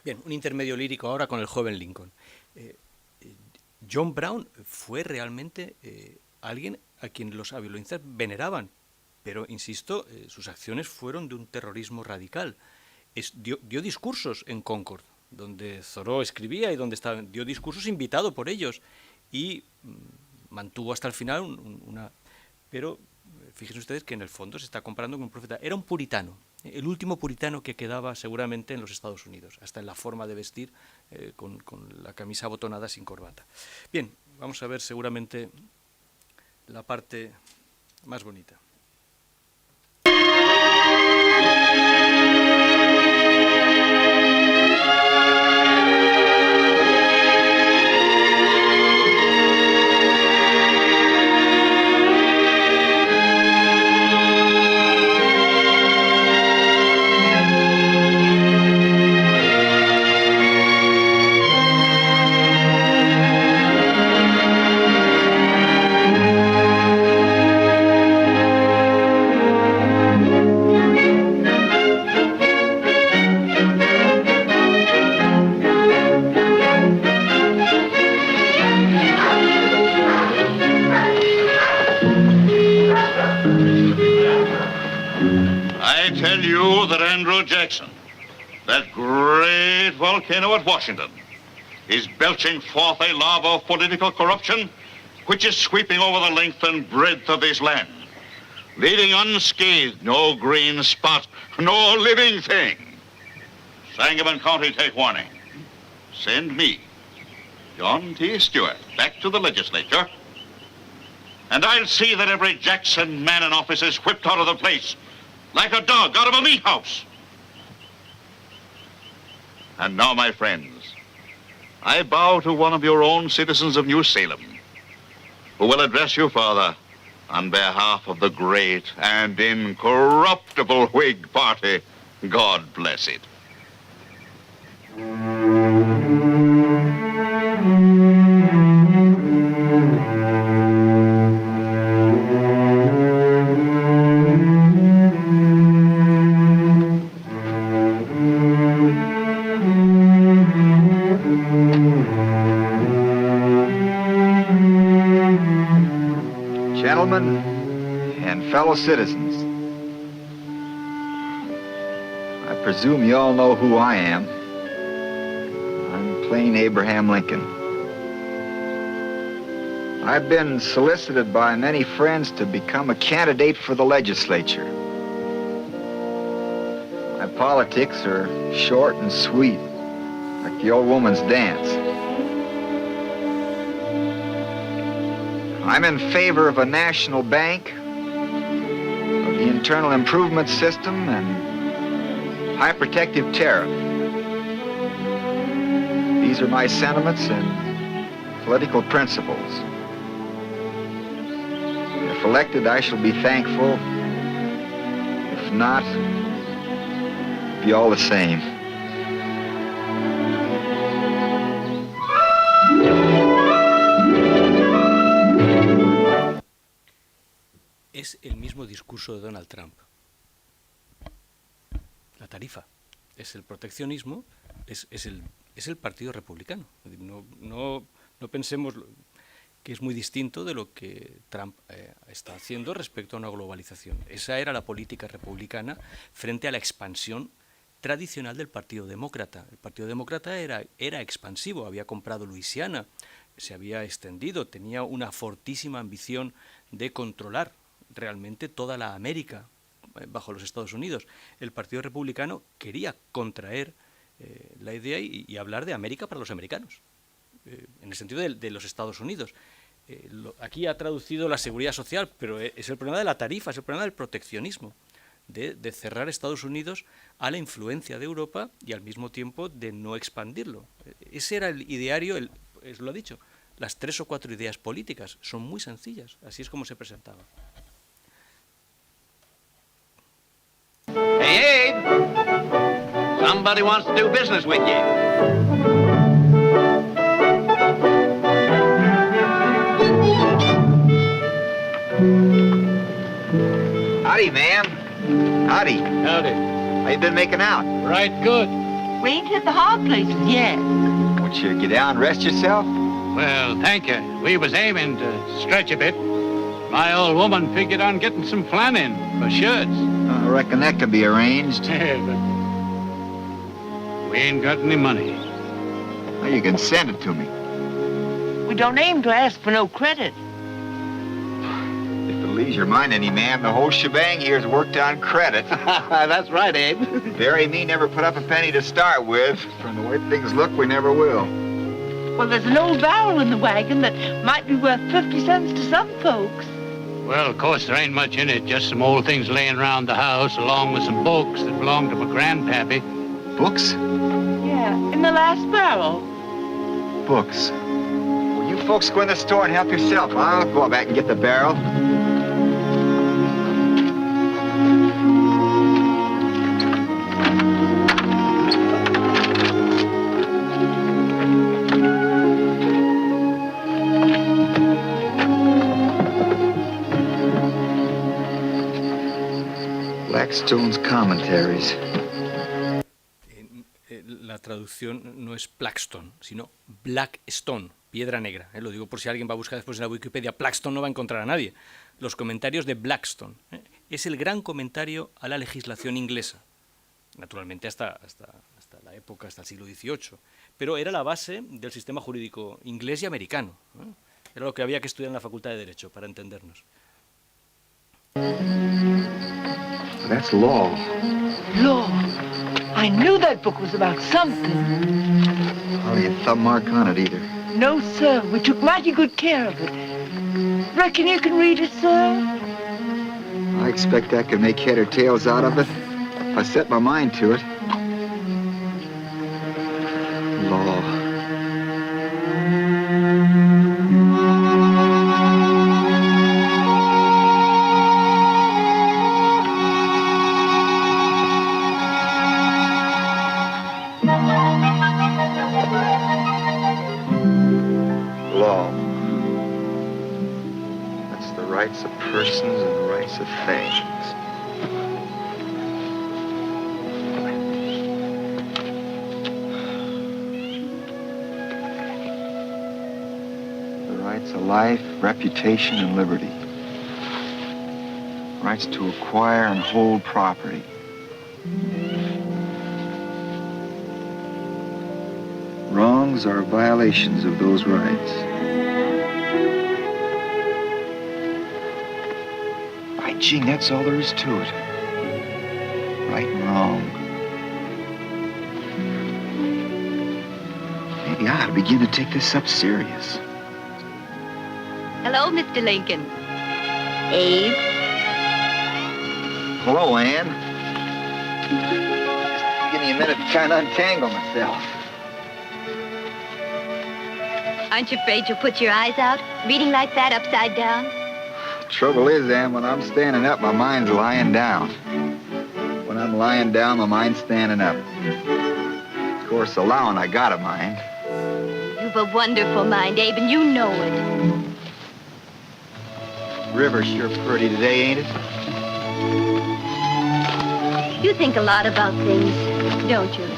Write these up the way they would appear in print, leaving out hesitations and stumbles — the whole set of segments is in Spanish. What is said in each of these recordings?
Bien, un intermedio lírico ahora con el joven Lincoln. Eh, eh, John Brown fue realmente alguien a quien los aviolinistas veneraban, pero, insisto, sus acciones fueron de un terrorismo radical. Dio discursos en Concord, donde Thoreau escribía y donde dio discursos invitado por ellos y mantuvo hasta el final una... Pero fíjense ustedes que en el fondo se está comparando con un profeta. Era un puritano, el último puritano que quedaba seguramente en los Estados Unidos, hasta en la forma de vestir, con la camisa abotonada sin corbata. Bien, vamos a ver seguramente la parte más bonita. I tell you that Andrew Jackson, that great volcano at Washington, is belching forth a lava of political corruption which is sweeping over the length and breadth of this land, leaving unscathed no green spot, no living thing. Sangamon County, take warning. Send me, John T. Stewart, back to the legislature, and I'll see that every Jackson man in office is whipped out of the place like a dog out of a meat house. And now, my friends, I bow to one of your own citizens of New Salem, who will address you, Father, on behalf of the great and incorruptible Whig Party. God bless it. Gentlemen and fellow citizens, I presume you all know who I am. I'm plain Abraham Lincoln. I've been solicited by many friends to become a candidate for the legislature. My politics are short and sweet, like the old woman's dance. I'm in favor of a national bank, of the internal improvement system, and high protective tariff. These are my sentiments and political principles. If elected, I shall be thankful. If not, be all the same. Es el mismo discurso de Donald Trump. La tarifa es el proteccionismo, es el Partido Republicano. No pensemos que es muy distinto de lo que Trump está haciendo respecto a una globalización. Esa era la política republicana frente a la expansión tradicional del Partido Demócrata. El Partido Demócrata era expansivo, había comprado Luisiana, se había extendido, tenía una fortísima ambición de controlar realmente toda la América bajo los Estados Unidos. El Partido Republicano quería contraer la idea y hablar de América para los americanos, en el sentido de los Estados Unidos. Aquí ha traducido la seguridad social, pero es el problema de la tarifa, es el problema del proteccionismo, de cerrar Estados Unidos a la influencia de Europa y al mismo tiempo de no expandirlo. Ese era el ideario, lo ha dicho, las 3 o 4 ideas políticas son muy sencillas, así es como se presentaba. Hey, Abe! Somebody wants to do business with you. Howdy, ma'am. Howdy. Howdy. How you been making out? Right good. We ain't hit the hard places yet. Won't you get down and rest yourself? Well, thank you. We was aiming to stretch a bit. My old woman figured on getting some flanning for shirts. I reckon that could be arranged. Yeah, but we ain't got any money. Well, you can send it to me. We don't aim to ask for no credit. If it leaves your mind any, ma'am, the whole shebang here's worked on credit. That's right, Abe. Barry and me never put up a penny to start with. From the way things look, we never will. Well, there's an old barrel in the wagon that might be worth 50 cents to some folks. Well, of course, there ain't much in it. Just some old things laying around the house, along with some books that belonged to my grandpappy. Books? Yeah, in the last barrel. Books. Well, you folks go in the store and help yourself. I'll go back and get the barrel. Blackstone's Commentaries. La traducción no es Blackstone, sino Blackstone, piedra negra. Lo digo por si alguien va a buscar después en la Wikipedia. Blackstone no va a encontrar a nadie. Los comentarios de Blackstone. Es el gran comentario a la legislación inglesa. Naturalmente hasta la época, hasta el siglo XVIII. Pero era la base del sistema jurídico inglés y americano. Era lo que había que estudiar en la Facultad de Derecho para entendernos. That's law. Lord, I knew that book was about something. Hardly a thumb mark on it either. No, sir, we took mighty good care of it. Reckon you can read it, sir? I expect I can make head or tails out of it if I set my mind to it. Law. Law. That's the rights of persons and the rights of things. The rights of life, reputation, and liberty. Rights to acquire and hold property. Wrongs are violations of those rights. By gee, that's all there is to it. Right and wrong. Maybe I ought to begin to take this up serious. Hello, Mr. Lincoln. Abe? Hello, Ann. Just give me a minute to try and untangle myself. Aren't you afraid you'll put your eyes out, reading like that upside down? Trouble is, Ann, when I'm standing up, my mind's lying down. When I'm lying down, my mind's standing up. Of course, allowing I got a mind. You've a wonderful mind, Abe, and you know it. River's sure pretty today, ain't it? You think a lot about things, don't you?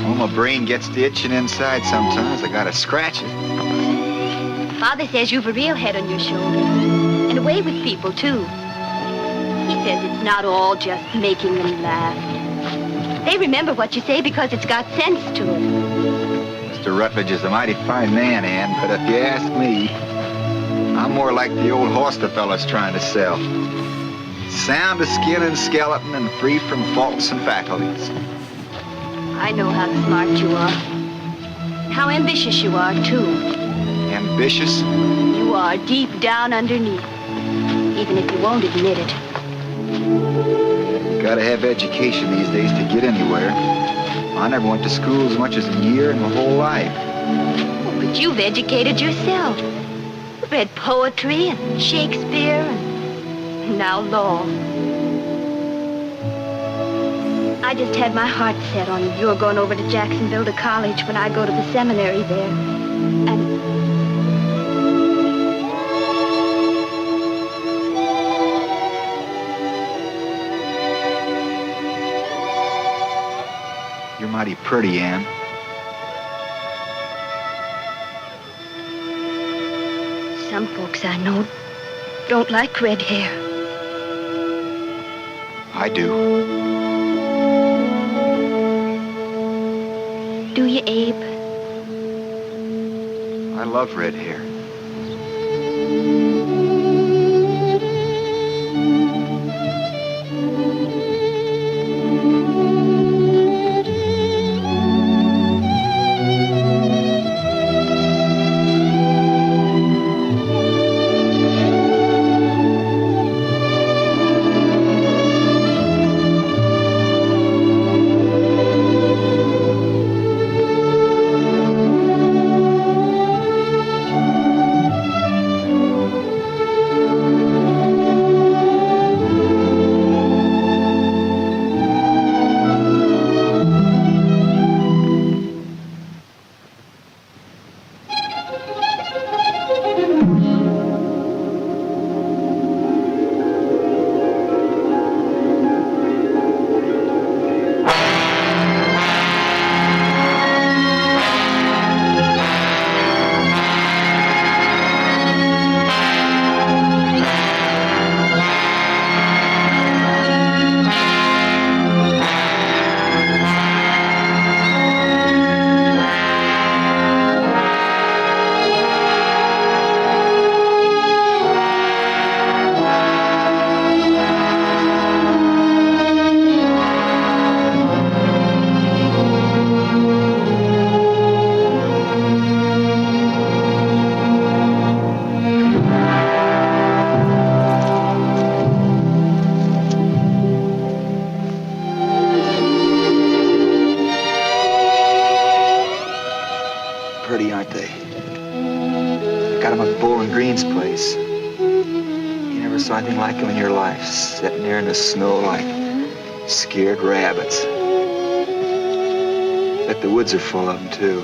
Well, my brain gets to itching inside sometimes. I gotta scratch it. Father says you've a real head on your shoulder, and a way with people, too. He says it's not all just making them laugh. They remember what you say because it's got sense to it. Mr. Rutledge is a mighty fine man, Ann, but if you ask me, I'm more like the old horse the fella's trying to sell. Sound of skin and skeleton and free from faults and faculties. I know how smart you are. How ambitious you are, too. Ambitious? You are deep down underneath, even if you won't admit it. You gotta have education these days to get anywhere. I never went to school as much as a year in my whole life. Oh, but you've educated yourself. You've read poetry and Shakespeare and now law. I just had my heart set on your going over to Jacksonville to college when I go to the seminary there. And You're mighty pretty, Ann. Some folks I know don't like red hair. I do. Do you, Abe? I love red hair. Pretty, aren't they? Got them at Bowling Green's place. You never saw anything like them in your life, sitting there in the snow like scared rabbits. Bet the woods are full of them, too.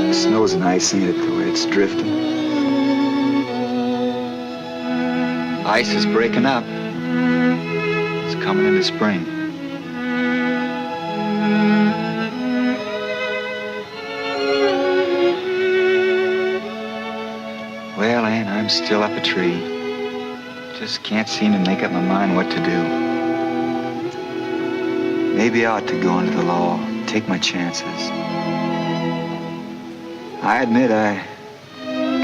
The snow's nice, ain't it, the way it's drifting? Ice is breaking up. It's coming into spring. Well, Ann, I'm still up a tree. Just can't seem to make up my mind what to do. Maybe I ought to go into the law, take my chances. I admit I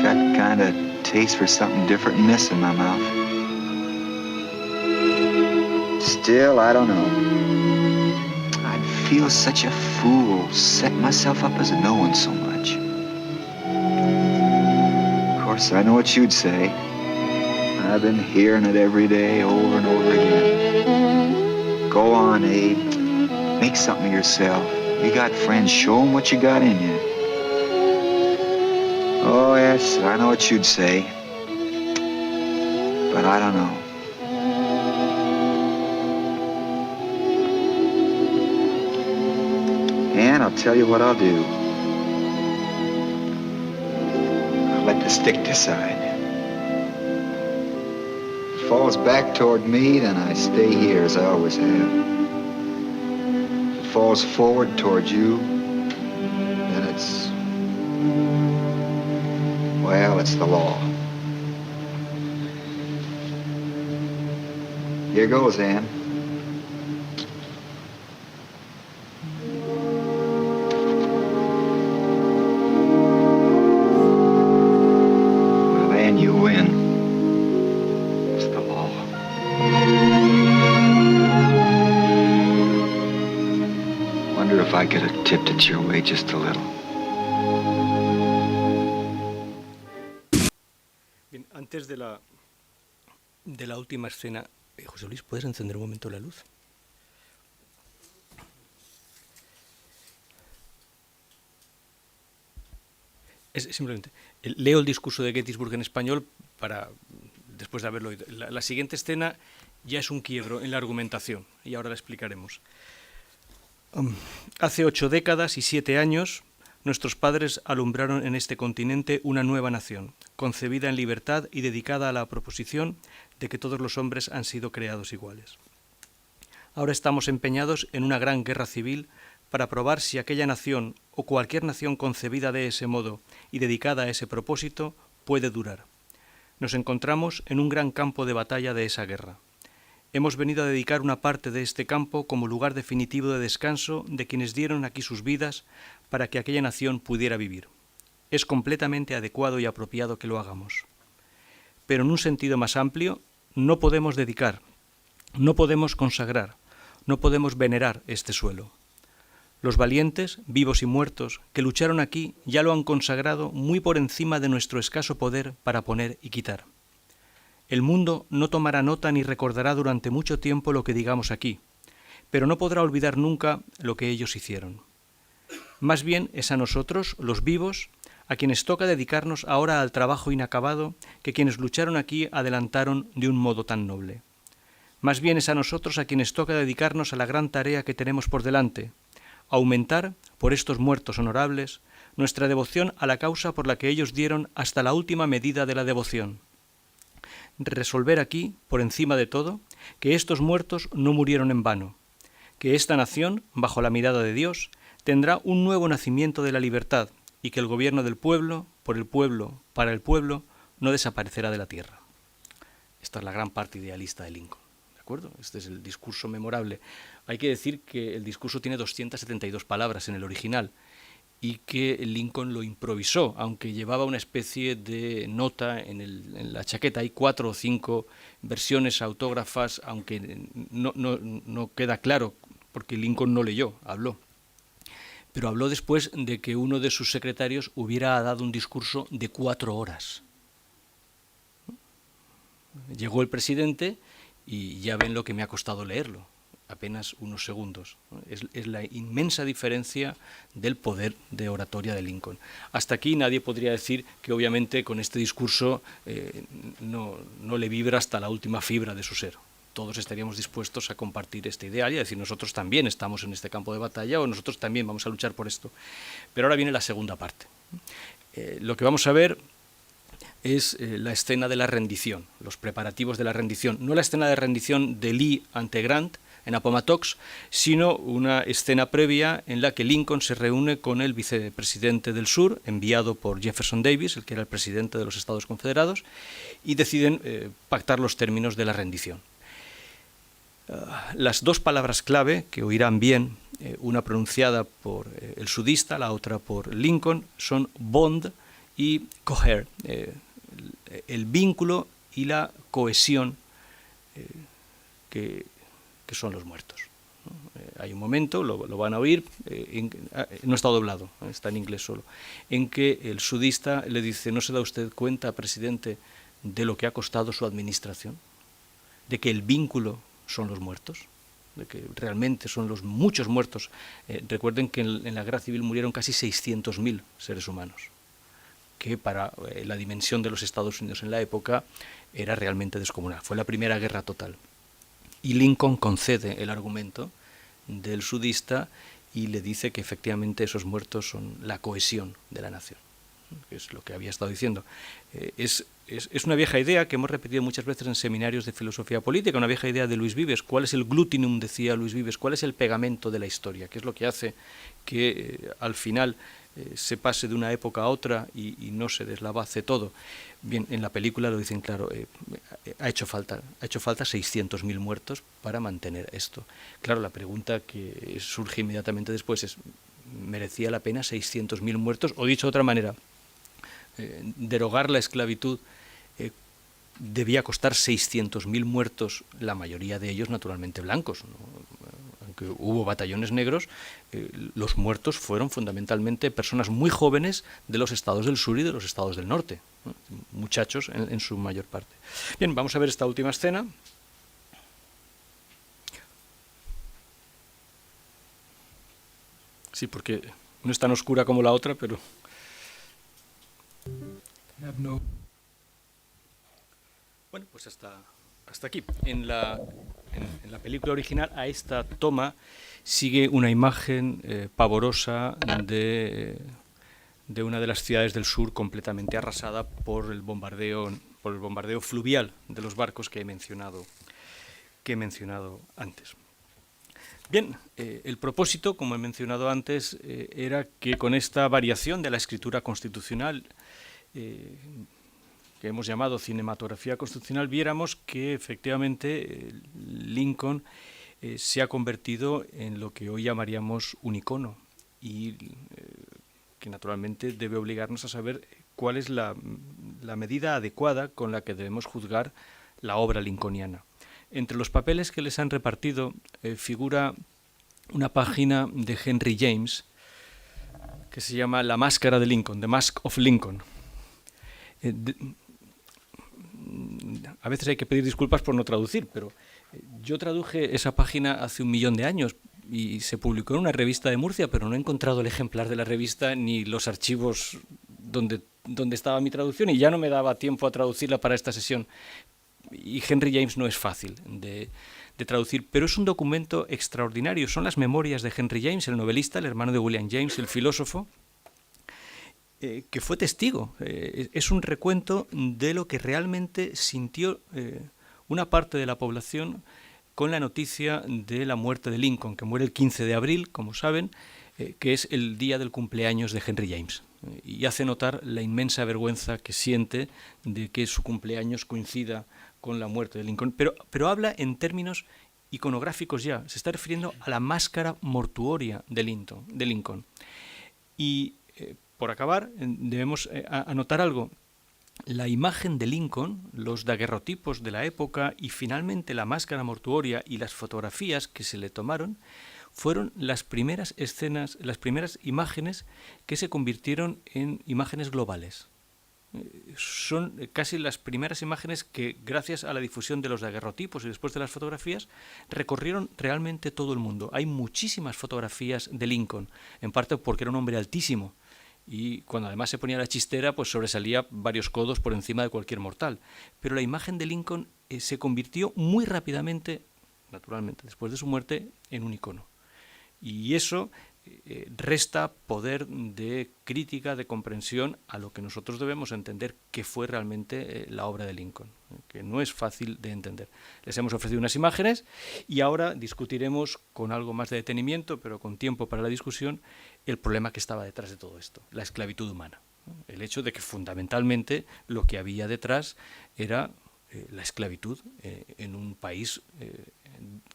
got kind of taste for something different than this in my mouth. Still, I don't know. I'd feel such a fool setting myself up as a no one so much. Of course, I know what you'd say. I've been hearing it every day over and over again. Go on, Abe. Make something of yourself. You got friends. Show them what you got in you. Oh, yes, I know what you'd say. But I don't know. And I'll tell you what I'll do. I'll let the stick decide. If it falls back toward me, then I stay here as I always have. If it falls forward toward you, then it's... well, it's the law. Here goes, Ann. Well, Ann, you win. It's the law. Wonder if I could have tipped it your way just a little. Bien, antes de la última escena, José Luis, ¿puedes encender un momento la luz? Es simplemente, leo el discurso de Gettysburg en español para, después de haberlo oído. La siguiente escena ya es un quiebro en la argumentación, y ahora la explicaremos. Hace 8 décadas y 7 años, nuestros padres alumbraron en este continente una nueva nación, concebida en libertad y dedicada a la proposición de que todos los hombres han sido creados iguales. Ahora estamos empeñados en una gran guerra civil para probar si aquella nación o cualquier nación concebida de ese modo y dedicada a ese propósito puede durar. Nos encontramos en un gran campo de batalla de esa guerra. Hemos venido a dedicar una parte de este campo como lugar definitivo de descanso de quienes dieron aquí sus vidas para que aquella nación pudiera vivir. Es completamente adecuado y apropiado que lo hagamos. Pero en un sentido más amplio, no podemos dedicar, no podemos consagrar, no podemos venerar este suelo. Los valientes, vivos y muertos, que lucharon aquí ya lo han consagrado muy por encima de nuestro escaso poder para poner y quitar. El mundo no tomará nota ni recordará durante mucho tiempo lo que digamos aquí, pero no podrá olvidar nunca lo que ellos hicieron. Más bien es a nosotros, los vivos, a quienes toca dedicarnos ahora al trabajo inacabado que quienes lucharon aquí adelantaron de un modo tan noble. Más bien es a nosotros a quienes toca dedicarnos a la gran tarea que tenemos por delante, aumentar, por estos muertos honorables, nuestra devoción a la causa por la que ellos dieron hasta la última medida de la devoción. Resolver aquí, por encima de todo, que estos muertos no murieron en vano, que esta nación, bajo la mirada de Dios, tendrá un nuevo nacimiento de la libertad y que el gobierno del pueblo, por el pueblo, para el pueblo, no desaparecerá de la tierra. Esta es la gran parte idealista de Lincoln. ¿De acuerdo? Este es el discurso memorable. Hay que decir que el discurso tiene 272 palabras en el original y que Lincoln lo improvisó, aunque llevaba una especie de nota en la chaqueta. Hay 4 o 5 versiones autógrafas, aunque no queda claro, porque Lincoln no leyó, habló. Pero habló después de que uno de sus secretarios hubiera dado un discurso de 4 horas. Llegó el presidente y ya ven lo que me ha costado leerlo, apenas unos segundos. Es la inmensa diferencia del poder de oratoria de Lincoln. Hasta aquí nadie podría decir que obviamente con este discurso no le vibra hasta la última fibra de su ser. Todos estaríamos dispuestos a compartir este ideal y a decir nosotros también estamos en este campo de batalla o nosotros también vamos a luchar por esto. Pero ahora viene la segunda parte. Lo que vamos a ver es la escena de la rendición, los preparativos de la rendición. No la escena de rendición de Lee ante Grant en Appomattox, sino una escena previa en la que Lincoln se reúne con el vicepresidente del Sur, enviado por Jefferson Davis, el que era el presidente de los Estados Confederados, y deciden pactar los términos de la rendición. Las 2 palabras clave, que oirán bien, una pronunciada por el sudista, la otra por Lincoln, son bond y cohere, el vínculo y la cohesión que son los muertos. Hay un momento, lo van a oír, no está doblado, está en inglés solo, en que el sudista le dice: ¿no se da usted cuenta, presidente, de lo que ha costado su administración? De que el vínculo son los muertos, de que realmente son los muchos muertos. Recuerden que en la guerra civil murieron casi 600.000 seres humanos, que para la dimensión de los Estados Unidos en la época era realmente descomunal. Fue la primera guerra total. Y Lincoln concede el argumento del sudista y le dice que efectivamente esos muertos son la cohesión de la nación, que es lo que había estado diciendo. Es una vieja idea que hemos repetido muchas veces en seminarios de filosofía política, una vieja idea de Luis Vives. ¿Cuál es el glutinum, decía Luis Vives? ¿Cuál es el pegamento de la historia? ¿Qué es lo que hace que al final se pase de una época a otra y no se deslavace todo? Bien, en la película lo dicen claro, ha hecho falta 600.000 muertos para mantener esto. Claro, la pregunta que surge inmediatamente después es: ¿merecía la pena 600.000 muertos? O dicho de otra manera, derogar la esclavitud debía costar 600.000 muertos, la mayoría de ellos naturalmente blancos, ¿no? Aunque hubo batallones negros, los muertos fueron fundamentalmente personas muy jóvenes de los estados del sur y de los estados del norte, ¿no? Muchachos en su mayor parte. Bien, vamos a ver esta última escena. Sí, porque no es tan oscura como la otra, pero... Bueno, pues hasta aquí. En la película original, a esta toma sigue una imagen pavorosa de una de las ciudades del sur completamente arrasada por el bombardeo fluvial de los barcos que he mencionado antes. Bien, el propósito, como he mencionado antes, era que con esta variación de la escritura constitucional, que hemos llamado cinematografía constitucional, viéramos que efectivamente Lincoln se ha convertido en lo que hoy llamaríamos un icono y que naturalmente debe obligarnos a saber cuál es la medida adecuada con la que debemos juzgar la obra lincolniana. Entre los papeles que les han repartido figura una página de Henry James que se llama La máscara de Lincoln, The Mask of Lincoln. A veces hay que pedir disculpas por no traducir, pero yo traduje esa página hace 1.000.000 de años y se publicó en una revista de Murcia, pero no he encontrado el ejemplar de la revista ni los archivos donde estaba mi traducción y ya no me daba tiempo a traducirla para esta sesión. Y Henry James no es fácil de traducir, pero es un documento extraordinario. Son las memorias de Henry James, el novelista, el hermano de William James, el filósofo, que fue testigo. Es un recuento de lo que realmente sintió una parte de la población con la noticia de la muerte de Lincoln, que muere el 15 de abril, como saben, que es el día del cumpleaños de Henry James. Y hace notar la inmensa vergüenza que siente de que su cumpleaños coincida con la muerte de Lincoln, pero habla en términos iconográficos ya, se está refiriendo a la máscara mortuoria de Lincoln. Y por acabar, debemos anotar algo. La imagen de Lincoln, los daguerrotipos de la época y finalmente la máscara mortuoria y las fotografías que se le tomaron fueron las primeras escenas, las primeras imágenes que se convirtieron en imágenes globales. Son casi las primeras imágenes que, gracias a la difusión de los daguerrotipos y después de las fotografías, recorrieron realmente todo el mundo. Hay muchísimas fotografías de Lincoln, en parte porque era un hombre altísimo y cuando además se ponía la chistera, pues sobresalía varios codos por encima de cualquier mortal. Pero la imagen de Lincoln se convirtió muy rápidamente, naturalmente, después de su muerte, en un icono. Y eso resta poder de crítica, de comprensión a lo que nosotros debemos entender que fue realmente la obra de Lincoln, que no es fácil de entender. Les hemos ofrecido unas imágenes y ahora discutiremos con algo más de detenimiento, pero con tiempo para la discusión, el problema que estaba detrás de todo esto, la esclavitud humana. El hecho de que fundamentalmente lo que había detrás era la esclavitud en un país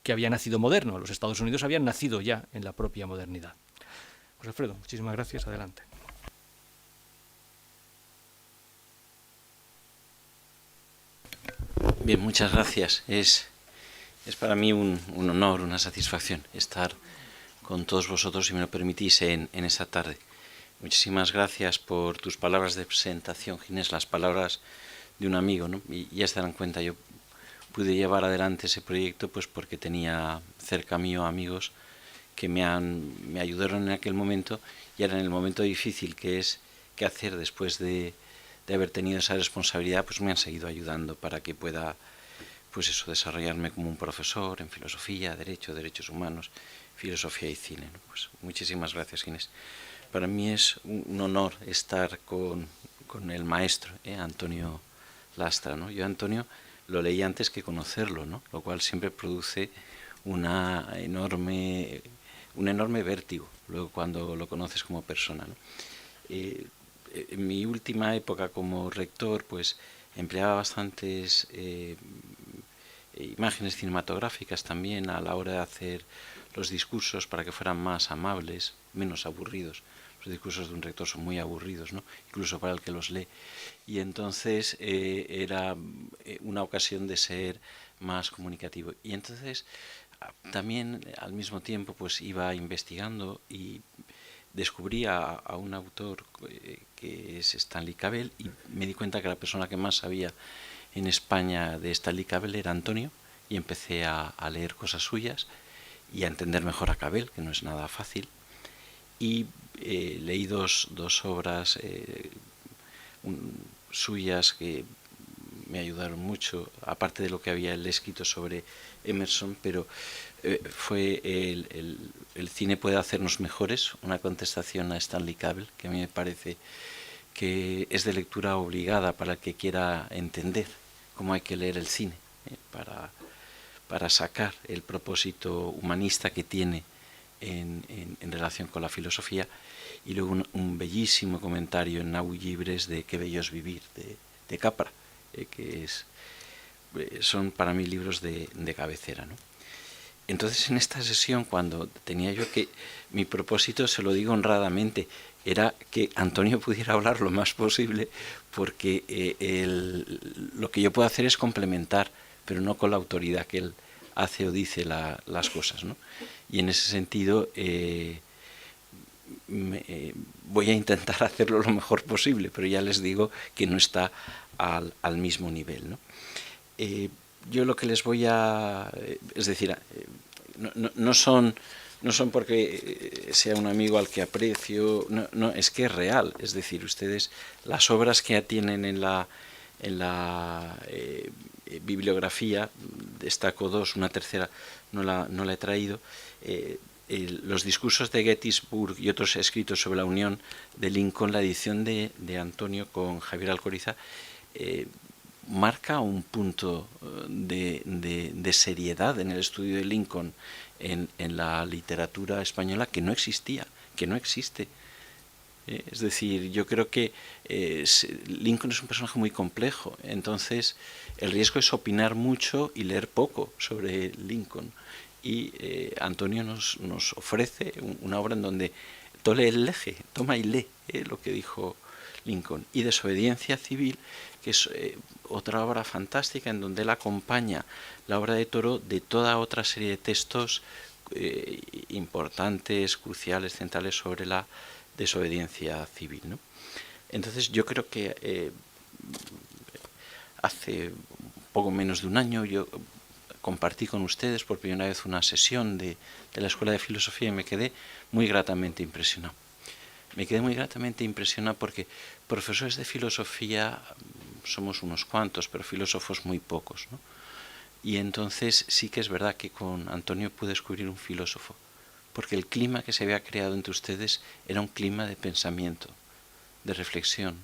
que había nacido moderno. Los Estados Unidos habían nacido ya en la propia modernidad. José Alfredo, muchísimas gracias. Adelante. Bien, muchas gracias. Es para mí un honor, una satisfacción estar con todos vosotros, si me lo permitís, en esta tarde. Muchísimas gracias por tus palabras de presentación, Ginés, las palabras de un amigo, ¿no? Y ya se dan cuenta, yo pude llevar adelante ese proyecto pues porque tenía cerca mío amigos que me ayudaron en aquel momento, y ahora en el momento difícil que es qué hacer después de haber tenido esa responsabilidad, pues me han seguido ayudando para que pueda pues eso, desarrollarme como un profesor en filosofía, derechos humanos, filosofía y cine, ¿no? Pues muchísimas gracias, Inés. Para mí es un honor estar con el maestro, Antonio Lastra, ¿no? Yo a Antonio lo leí antes que conocerlo, ¿no? Lo cual siempre produce un enorme vértigo luego cuando lo conoces como persona, ¿no? En mi última época como rector pues empleaba bastantes imágenes cinematográficas también a la hora de hacer los discursos para que fueran más amables, menos aburridos. Los discursos de un rector son muy aburridos, ¿no? Incluso para el que los lee. Y entonces era una ocasión de ser más comunicativo. Y entonces también al mismo tiempo pues iba investigando y descubrí a un autor que es Stanley Cavell, y me di cuenta que la persona que más sabía en España de Stanley Cavell era Antonio, y empecé a leer cosas suyas y a entender mejor a Cavell, que no es nada fácil, y leí dos obras suyas que me ayudaron mucho, aparte de lo que había él escrito sobre Emerson, pero fue el cine puede hacernos mejores, una contestación a Stanley Cavell, que a mí me parece que es de lectura obligada para el que quiera entender cómo hay que leer el cine, para sacar el propósito humanista que tiene en relación con la filosofía, y luego un bellísimo comentario en Nau Llibres de Qué bello es vivir, de Capra, que son para mí libros de cabecera, ¿no? Entonces, en esta sesión, cuando tenía yo que... Mi propósito, se lo digo honradamente, era que Antonio pudiera hablar lo más posible, porque lo que yo puedo hacer es complementar, pero no con la autoridad que él hace o dice las cosas, ¿no? Y en ese sentido voy a intentar hacerlo lo mejor posible, pero ya les digo que no está al mismo nivel, ¿no? Yo lo que les voy a... Es decir, no son porque sea un amigo al que aprecio, no, es que es real. Es decir, ustedes, las obras que ya tienen en la bibliografía, destaco dos, una tercera no la he traído, los discursos de Gettysburg y otros escritos sobre la unión de Lincoln, la edición de Antonio con Javier Alcoriza, marca un punto de seriedad en el estudio de Lincoln en la literatura española que no existía, que no existe. Es decir, yo creo que Lincoln es un personaje muy complejo, entonces el riesgo es opinar mucho y leer poco sobre Lincoln. Y Antonio nos ofrece una obra en donde tole el eje, toma y lee lo que dijo Lincoln. Y Desobediencia Civil, que es otra obra fantástica en donde él acompaña la obra de Thoreau de toda otra serie de textos importantes, cruciales, centrales sobre la desobediencia civil, ¿no? Entonces yo creo que hace poco menos de un año yo compartí con ustedes por primera vez una sesión de la Escuela de Filosofía y me quedé muy gratamente impresionado. Me quedé muy gratamente impresionado porque profesores de filosofía somos unos cuantos, pero filósofos muy pocos, ¿no? Y entonces sí que es verdad que con Antonio pude descubrir un filósofo, porque el clima que se había creado entre ustedes era un clima de pensamiento, de reflexión,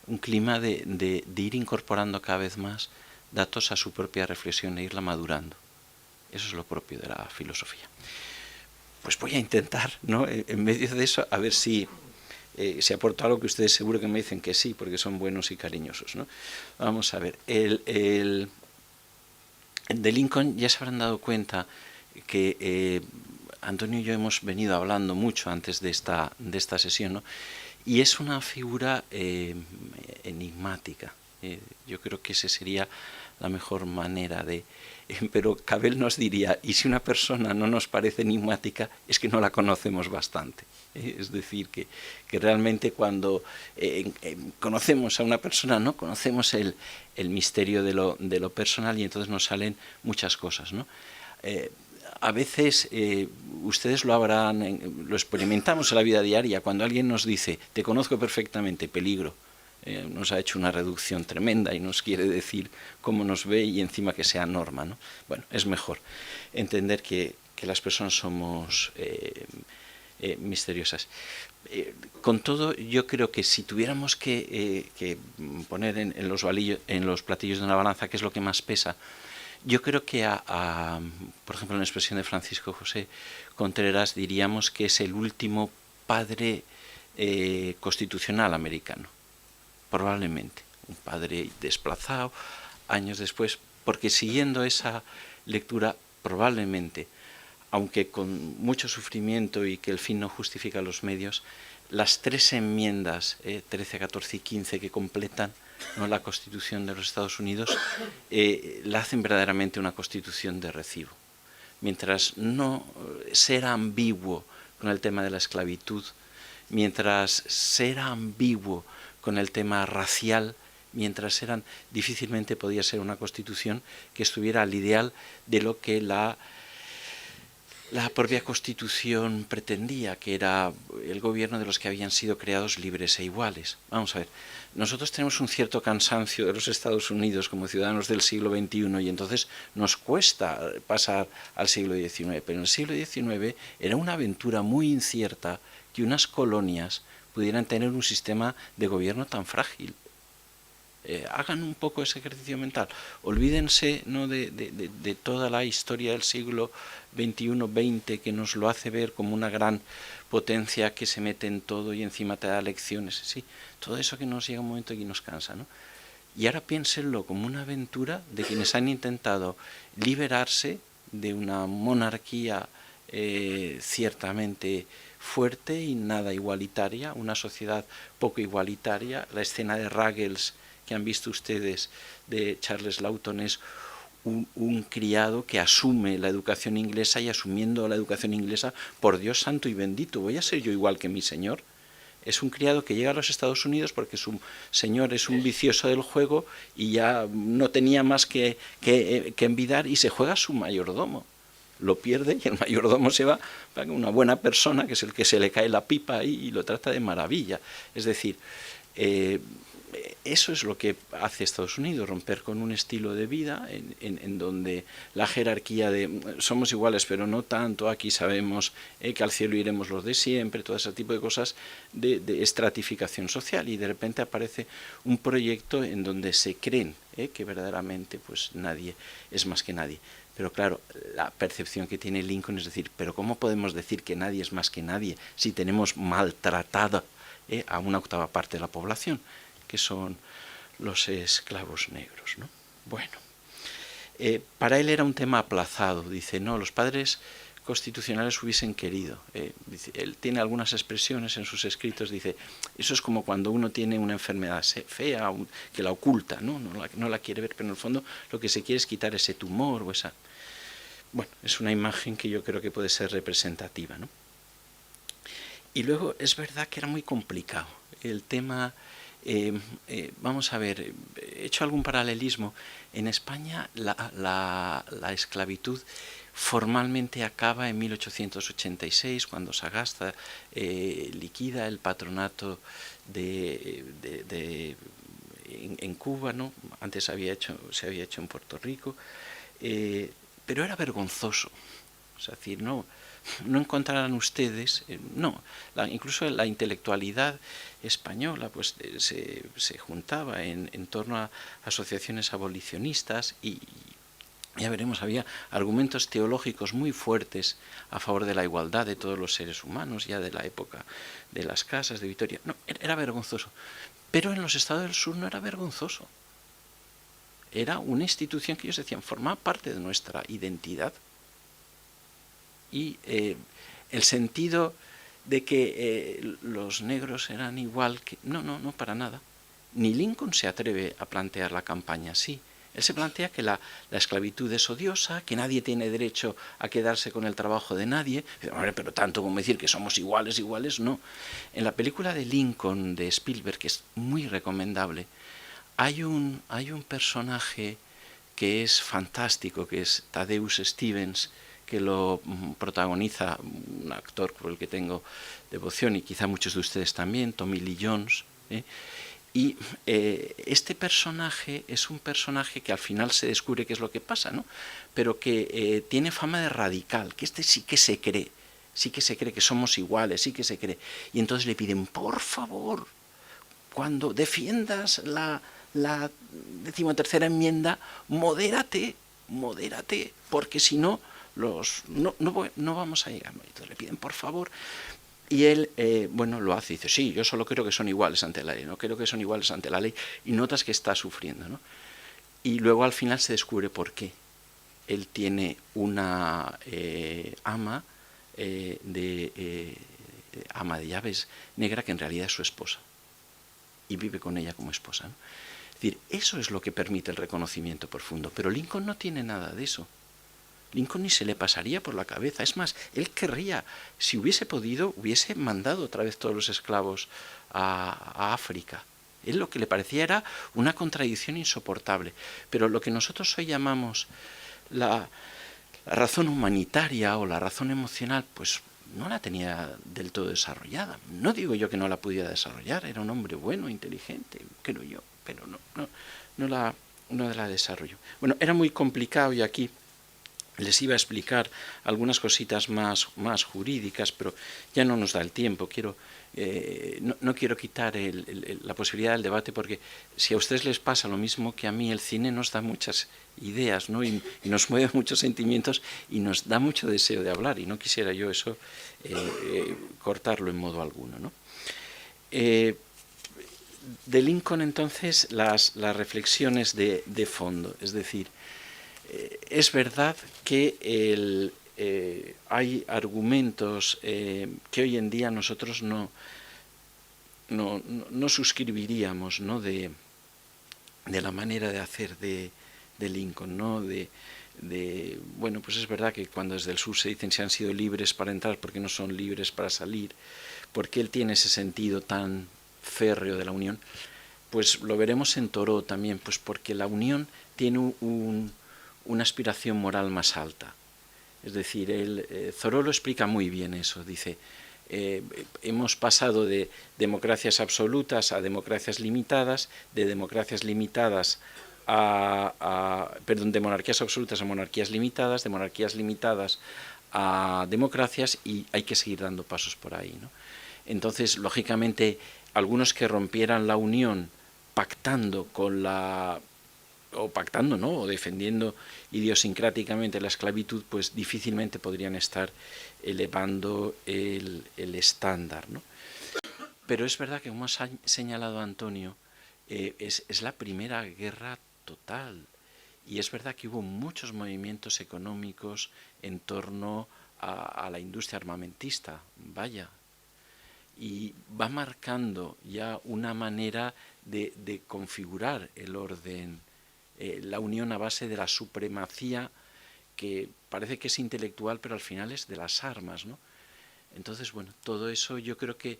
un clima de ir incorporando cada vez más datos a su propia reflexión e irla madurando. Eso es lo propio de la filosofía. Pues voy a intentar, ¿no?, en medio de eso, a ver si aporto algo que ustedes seguro que me dicen que sí, porque son buenos y cariñosos, ¿no? Vamos a ver, el de Lincoln ya se habrán dado cuenta que Antonio y yo hemos venido hablando mucho antes de esta sesión, ¿no? Y es una figura enigmática. Yo creo que esa sería la mejor manera de... pero Cabell nos diría, y si una persona no nos parece enigmática, es que no la conocemos bastante. Es decir, que realmente cuando conocemos a una persona, ¿no?, conocemos el misterio de lo personal, y entonces nos salen muchas cosas, ¿no? A veces ustedes lo experimentamos en la vida diaria, cuando alguien nos dice, te conozco perfectamente, peligro, nos ha hecho una reducción tremenda y nos quiere decir cómo nos ve y encima que sea norma, ¿no? Bueno, es mejor entender que las personas somos misteriosas. Con todo, yo creo que si tuviéramos que poner en los platillos de una balanza qué es lo que más pesa, yo creo que por ejemplo, en la expresión de Francisco José Contreras diríamos que es el último padre constitucional americano. Probablemente, un padre desplazado años después, porque siguiendo esa lectura, probablemente, aunque con mucho sufrimiento y que el fin no justifica los medios, las tres enmiendas, 13, 14 y 15, que completan, ¿no?, la Constitución de los Estados Unidos, la hacen verdaderamente una Constitución de recibo. Mientras no ser ambiguo con el tema de la esclavitud, mientras ser ambiguo con el tema racial, mientras difícilmente podía ser una Constitución que estuviera al ideal de lo que la propia Constitución pretendía, que era el gobierno de los que habían sido creados libres e iguales. Vamos a ver, nosotros tenemos un cierto cansancio de los Estados Unidos como ciudadanos del siglo XXI y entonces nos cuesta pasar al siglo XIX, pero en el siglo XIX era una aventura muy incierta que unas colonias pudieran tener un sistema de gobierno tan frágil. hagan un poco ese ejercicio mental, olvídense, ¿no?, de toda la historia del siglo XXI-XX que nos lo hace ver como una gran potencia que se mete en todo y encima te da lecciones, sí, todo eso que nos llega un momento y nos cansa, ¿no? Y ahora piénsenlo como una aventura de quienes han intentado liberarse de una monarquía ciertamente fuerte y nada igualitaria, una sociedad poco igualitaria. La escena de Ruggles que han visto ustedes de Charles Lawton es un criado que asume la educación inglesa y asumiendo la educación inglesa, por Dios santo y bendito, ¿voy a ser yo igual que mi señor? Es un criado que llega a los Estados Unidos porque su señor es un vicioso del juego y ya no tenía más que envidar y se juega su mayordomo. Lo pierde y el mayordomo se va para una buena persona, que es el que se le cae la pipa ahí y lo trata de maravilla. Es decir, eso es lo que hace Estados Unidos, romper con un estilo de vida en donde la jerarquía de somos iguales pero no tanto, aquí sabemos que al cielo iremos los de siempre, todo ese tipo de cosas de estratificación social, y de repente aparece un proyecto en donde se creen que verdaderamente pues nadie es más que nadie. Pero claro, la percepción que tiene Lincoln es decir, pero ¿cómo podemos decir que nadie es más que nadie si tenemos maltratado a una octava parte de la población, que son los esclavos negros, ¿no? Bueno, para él era un tema aplazado. Dice, no, los padres constitucionales hubiesen querido. Dice, él tiene algunas expresiones en sus escritos, dice, eso es como cuando uno tiene una enfermedad fea, que la oculta, ¿no? No la quiere ver, pero en el fondo lo que se quiere es quitar ese tumor o esa... Bueno, es una imagen que yo creo que puede ser representativa, ¿no? Y luego es verdad que era muy complicado el tema. Vamos a ver, he hecho algún paralelismo. En España la esclavitud formalmente acaba en 1886, cuando Sagasta liquida el patronato en Cuba, ¿no? Antes se había hecho en Puerto Rico, pero era vergonzoso. Es decir, no encontrarán ustedes, incluso la intelectualidad española pues se juntaba en torno a asociaciones abolicionistas y ya veremos, había argumentos teológicos muy fuertes a favor de la igualdad de todos los seres humanos, ya de la época de las casas de Vitoria. No, era vergonzoso, pero en los estados del sur no era vergonzoso. Era una institución que ellos decían formaba parte de nuestra identidad. Y el sentido de que los negros eran igual que... No, para nada. Ni Lincoln se atreve a plantear la campaña así. Él se plantea que la esclavitud es odiosa, que nadie tiene derecho a quedarse con el trabajo de nadie. Pero tanto como decir que somos iguales, no. En la película de Lincoln de Spielberg, que es muy recomendable, hay un personaje que es fantástico, que es Thaddeus Stevens, que lo protagoniza un actor por el que tengo devoción y quizá muchos de ustedes también, Tommy Lee Jones. Y este personaje es un personaje que al final se descubre qué es lo que pasa, ¿no? Pero que tiene fama de radical, que sí que se cree que somos iguales, sí que se cree. Y entonces le piden, por favor, cuando defiendas la 13ª enmienda, modérate, porque si no, no vamos a llegar. Entonces le piden, por favor. Y él, lo hace y dice, sí, yo solo creo que son iguales ante la ley, no creo que son iguales ante la ley, y notas que está sufriendo, ¿no? Y luego al final se descubre por qué. Él tiene una ama de llaves negra que en realidad es su esposa, y vive con ella como esposa, ¿no? Es decir, eso es lo que permite el reconocimiento profundo, pero Lincoln no tiene nada de eso. Lincoln ni se le pasaría por la cabeza. Es más, él querría, si hubiese podido, hubiese mandado otra vez todos los esclavos a África. Él lo que le parecía era una contradicción insoportable. Pero lo que nosotros hoy llamamos la razón humanitaria o la razón emocional, pues no la tenía del todo desarrollada. No digo yo que no la pudiera desarrollar, era un hombre bueno, inteligente, creo yo, pero no la desarrolló. Bueno, era muy complicado y aquí les iba a explicar algunas cositas más jurídicas, pero ya no nos da el tiempo. Quiero no quiero quitar la posibilidad del debate, porque si a ustedes les pasa lo mismo que a mí, el cine nos da muchas ideas, ¿no? y nos mueve muchos sentimientos y nos da mucho deseo de hablar, y no quisiera yo eso cortarlo en modo alguno, ¿no? De Lincoln, entonces, las reflexiones de fondo, es decir, es verdad que hay argumentos que hoy en día nosotros no suscribiríamos, ¿no? de la manera de hacer de Lincoln, ¿no? Bueno, pues es verdad que cuando desde el sur se dicen si han sido libres para entrar, porque no son libres para salir, porque él tiene ese sentido tan férreo de la unión, pues lo veremos en Thoreau también, pues porque la unión tiene una aspiración moral más alta. Es decir, Thoreau lo explica muy bien eso, dice, hemos pasado de democracias absolutas a democracias limitadas, de democracias limitadas de monarquías absolutas a monarquías limitadas, de monarquías limitadas a democracias, y hay que seguir dando pasos por ahí, ¿no? Entonces, lógicamente, algunos que rompieran la unión pactando o defendiendo idiosincráticamente la esclavitud, pues difícilmente podrían estar elevando el estándar, ¿no? Pero es verdad que, como ha señalado Antonio, es la primera guerra total, y es verdad que hubo muchos movimientos económicos en torno a la industria armamentista, vaya, y va marcando ya una manera de configurar el orden, la unión a base de la supremacía, que parece que es intelectual, pero al final es de las armas, ¿no? Entonces, bueno, todo eso yo creo que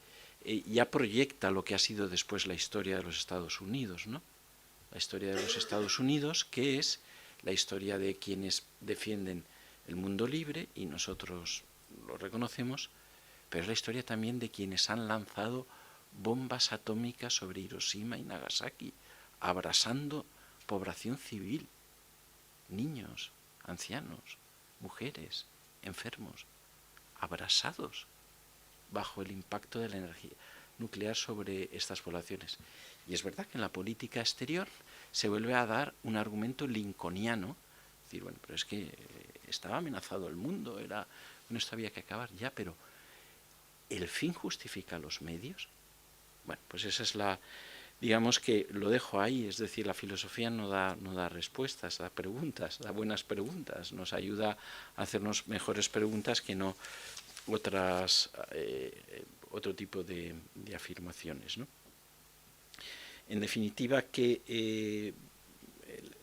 ya proyecta lo que ha sido después la historia de los Estados Unidos, ¿no? La historia de los Estados Unidos, que es la historia de quienes defienden el mundo libre, y nosotros lo reconocemos, pero es la historia también de quienes han lanzado bombas atómicas sobre Hiroshima y Nagasaki, abrasando población civil, niños, ancianos, mujeres, enfermos, abrasados bajo el impacto de la energía nuclear sobre estas poblaciones. Y es verdad que en la política exterior se vuelve a dar un argumento lincolniano, es decir, bueno, pero es que estaba amenazado el mundo, esto había que acabar ya, pero ¿el fin justifica los medios? Bueno, pues esa es digamos que lo dejo ahí, es decir, la filosofía no da respuestas, da preguntas, da buenas preguntas, nos ayuda a hacernos mejores preguntas que no otro tipo de afirmaciones, ¿no? En definitiva, que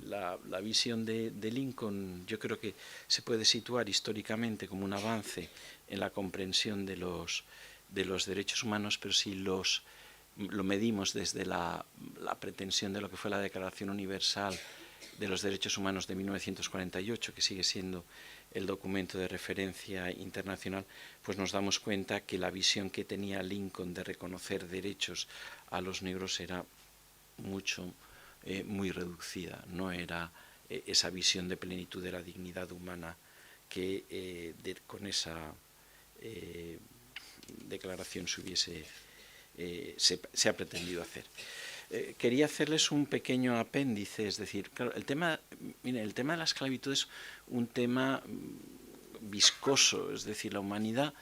la visión de Lincoln, yo creo que se puede situar históricamente como un avance en la comprensión de los derechos humanos, pero si lo medimos desde la pretensión de lo que fue la Declaración Universal de los Derechos Humanos de 1948, que sigue siendo el documento de referencia internacional, pues nos damos cuenta que la visión que tenía Lincoln de reconocer derechos a los negros era muy reducida, no era esa visión de plenitud de la dignidad humana que con esa declaración se ha pretendido hacer. Quería hacerles un pequeño apéndice, es decir, claro, el tema de la esclavitud es un tema viscoso, es decir, la humanidad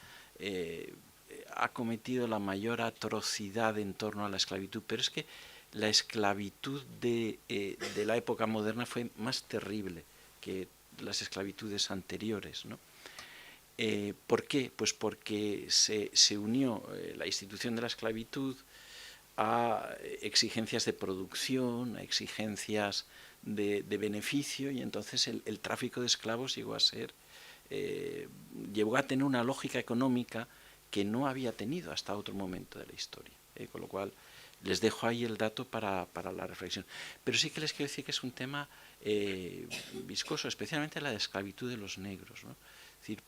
ha cometido la mayor atrocidad en torno a la esclavitud, pero es que la esclavitud de la época moderna fue más terrible que las esclavitudes anteriores, ¿no? ¿Por qué? Pues porque se unió la institución de la esclavitud a exigencias de producción, a exigencias de beneficio, y entonces el tráfico de esclavos llegó a tener una lógica económica que no había tenido hasta otro momento de la historia. Con lo cual les dejo ahí el dato para la reflexión. Pero sí que les quiero decir que es un tema viscoso, especialmente la de esclavitud de los negros, ¿no? Es decir,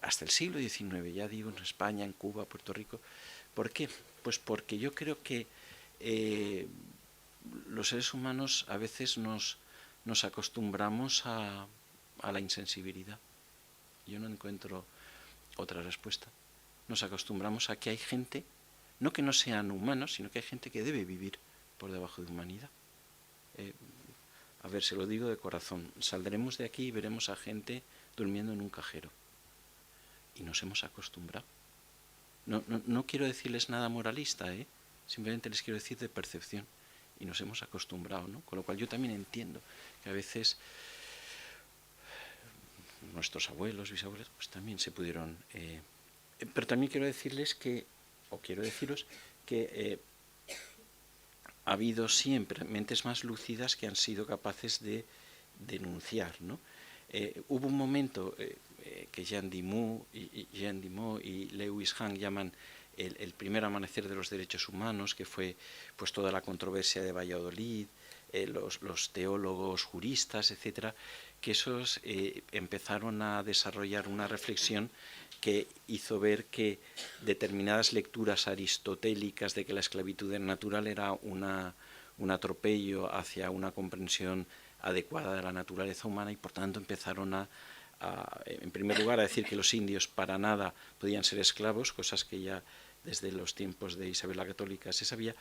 hasta el siglo XIX, ya digo, en España, en Cuba, Puerto Rico. ¿Por qué? Pues porque yo creo que los seres humanos a veces nos acostumbramos a la insensibilidad. Yo no encuentro otra respuesta. Nos acostumbramos a que hay gente no que no sean humanos, sino que hay gente que debe vivir por debajo de humanidad. A ver, se lo digo de corazón, saldremos de aquí y veremos a gente durmiendo en un cajero. Y nos hemos acostumbrado. No quiero decirles nada moralista, simplemente les quiero decir de percepción. Y nos hemos acostumbrado, ¿no? Con lo cual yo también entiendo que a veces nuestros abuelos, bisabuelos, pues también se pudieron... pero también quiero deciros que ha habido siempre mentes más lúcidas que han sido capaces de denunciar, ¿no? Hubo un momento que Jean Dimou y Lewis Hang llaman el primer amanecer de los derechos humanos, que fue pues toda la controversia de Valladolid, los teólogos, juristas, etcétera, que esos empezaron a desarrollar una reflexión que hizo ver que determinadas lecturas aristotélicas de que la esclavitud natural era un atropello hacia una comprensión adecuada de la naturaleza humana, y por tanto empezaron en primer lugar, a decir que los indios para nada podían ser esclavos, cosas que ya desde los tiempos de Isabel la Católica se sabía,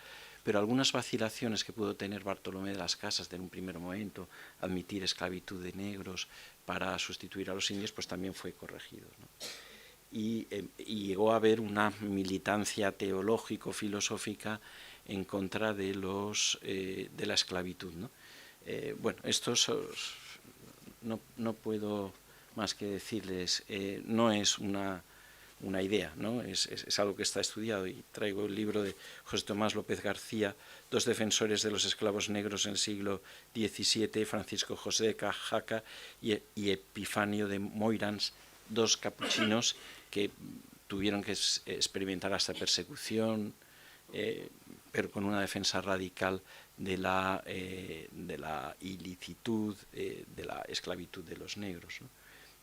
pero algunas vacilaciones que pudo tener Bartolomé de las Casas de en un primer momento, admitir esclavitud de negros para sustituir a los indios, pues también fue corregido, ¿no? Y llegó a haber una militancia teológico-filosófica en contra de la esclavitud, ¿no? Bueno, esto no puedo más que decirles, no es una idea, ¿no? Es algo que está estudiado, y traigo el libro de José Tomás López García, Dos defensores de los esclavos negros en el siglo XVII, Francisco José de Jaca y Epifanio de Moirans, dos capuchinos que tuvieron que experimentar hasta persecución, pero con una defensa radical de la ilicitud, de la esclavitud de los negros, ¿no?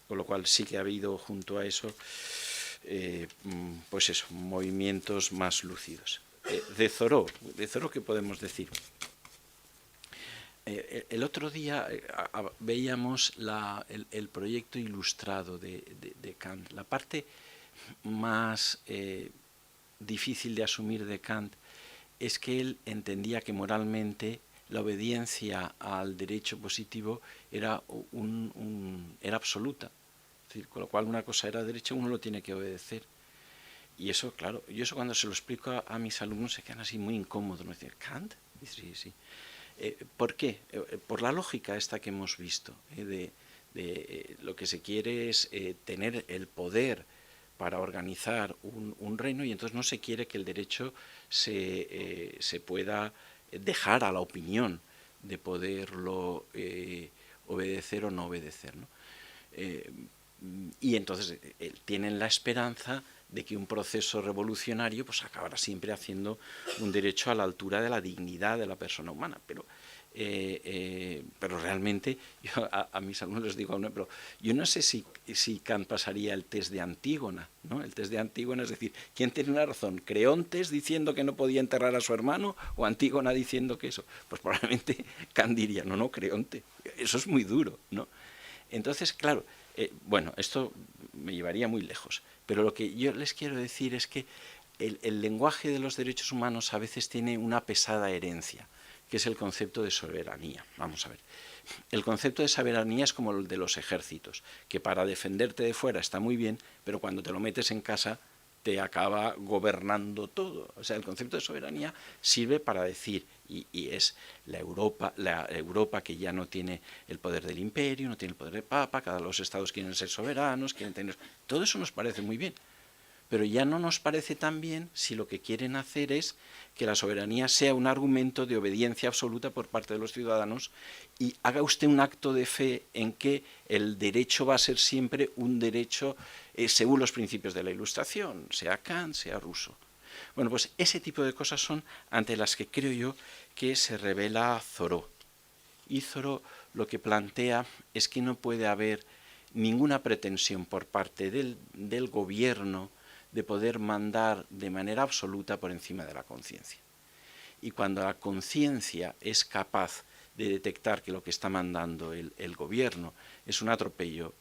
Con lo cual sí que ha habido junto a eso, pues eso, movimientos más lúcidos. De Thoreau, ¿qué podemos decir? El otro día veíamos el proyecto ilustrado de Kant. La parte más difícil de asumir de Kant es que él entendía que moralmente la obediencia al derecho positivo era absoluta. Es decir, con lo cual una cosa era derecho, uno lo tiene que obedecer. Y eso, claro, yo eso cuando se lo explico a mis alumnos se quedan así muy incómodos. ¿No? Dicen, ¿Kant? Sí, sí. ¿Por qué? Por la lógica esta que hemos visto, lo que se quiere es tener el poder para organizar un reino, y entonces no se quiere que el derecho se pueda dejar a la opinión de poderlo obedecer o no obedecer, ¿no? Y entonces tienen la esperanza de que un proceso revolucionario pues acabará siempre haciendo un derecho a la altura de la dignidad de la persona humana, pero realmente yo a mis alumnos les digo, no, pero yo no sé si Kant pasaría el test de Antígona, ¿no? El test de Antígona, es decir, ¿quién tiene la razón? ¿Creontes diciendo que no podía enterrar a su hermano, o Antígona diciendo que eso? Pues probablemente Kant diría, no, Creonte, eso es muy duro, ¿no? Entonces, claro, bueno, esto me llevaría muy lejos, pero lo que yo les quiero decir es que el lenguaje de los derechos humanos a veces tiene una pesada herencia, que es el concepto de soberanía. Vamos a ver, el concepto de soberanía es como el de los ejércitos, que para defenderte de fuera está muy bien, pero cuando te lo metes en casa te acaba gobernando todo. O sea, el concepto de soberanía sirve para decir, y es la Europa que ya no tiene el poder del imperio, no tiene el poder del Papa, cada los estados quieren ser soberanos, quieren tener... Todo eso nos parece muy bien, pero ya no nos parece tan bien si lo que quieren hacer es que la soberanía sea un argumento de obediencia absoluta por parte de los ciudadanos, y haga usted un acto de fe en que el derecho va a ser siempre un derecho según los principios de la Ilustración, sea Kant, sea Rousseau. Bueno, pues ese tipo de cosas son ante las que creo yo que se revela Thoreau. Y Thoreau lo que plantea es que no puede haber ninguna pretensión por parte del gobierno de poder mandar de manera absoluta por encima de la conciencia. Y cuando la conciencia es capaz de detectar que lo que está mandando el gobierno es un atropello,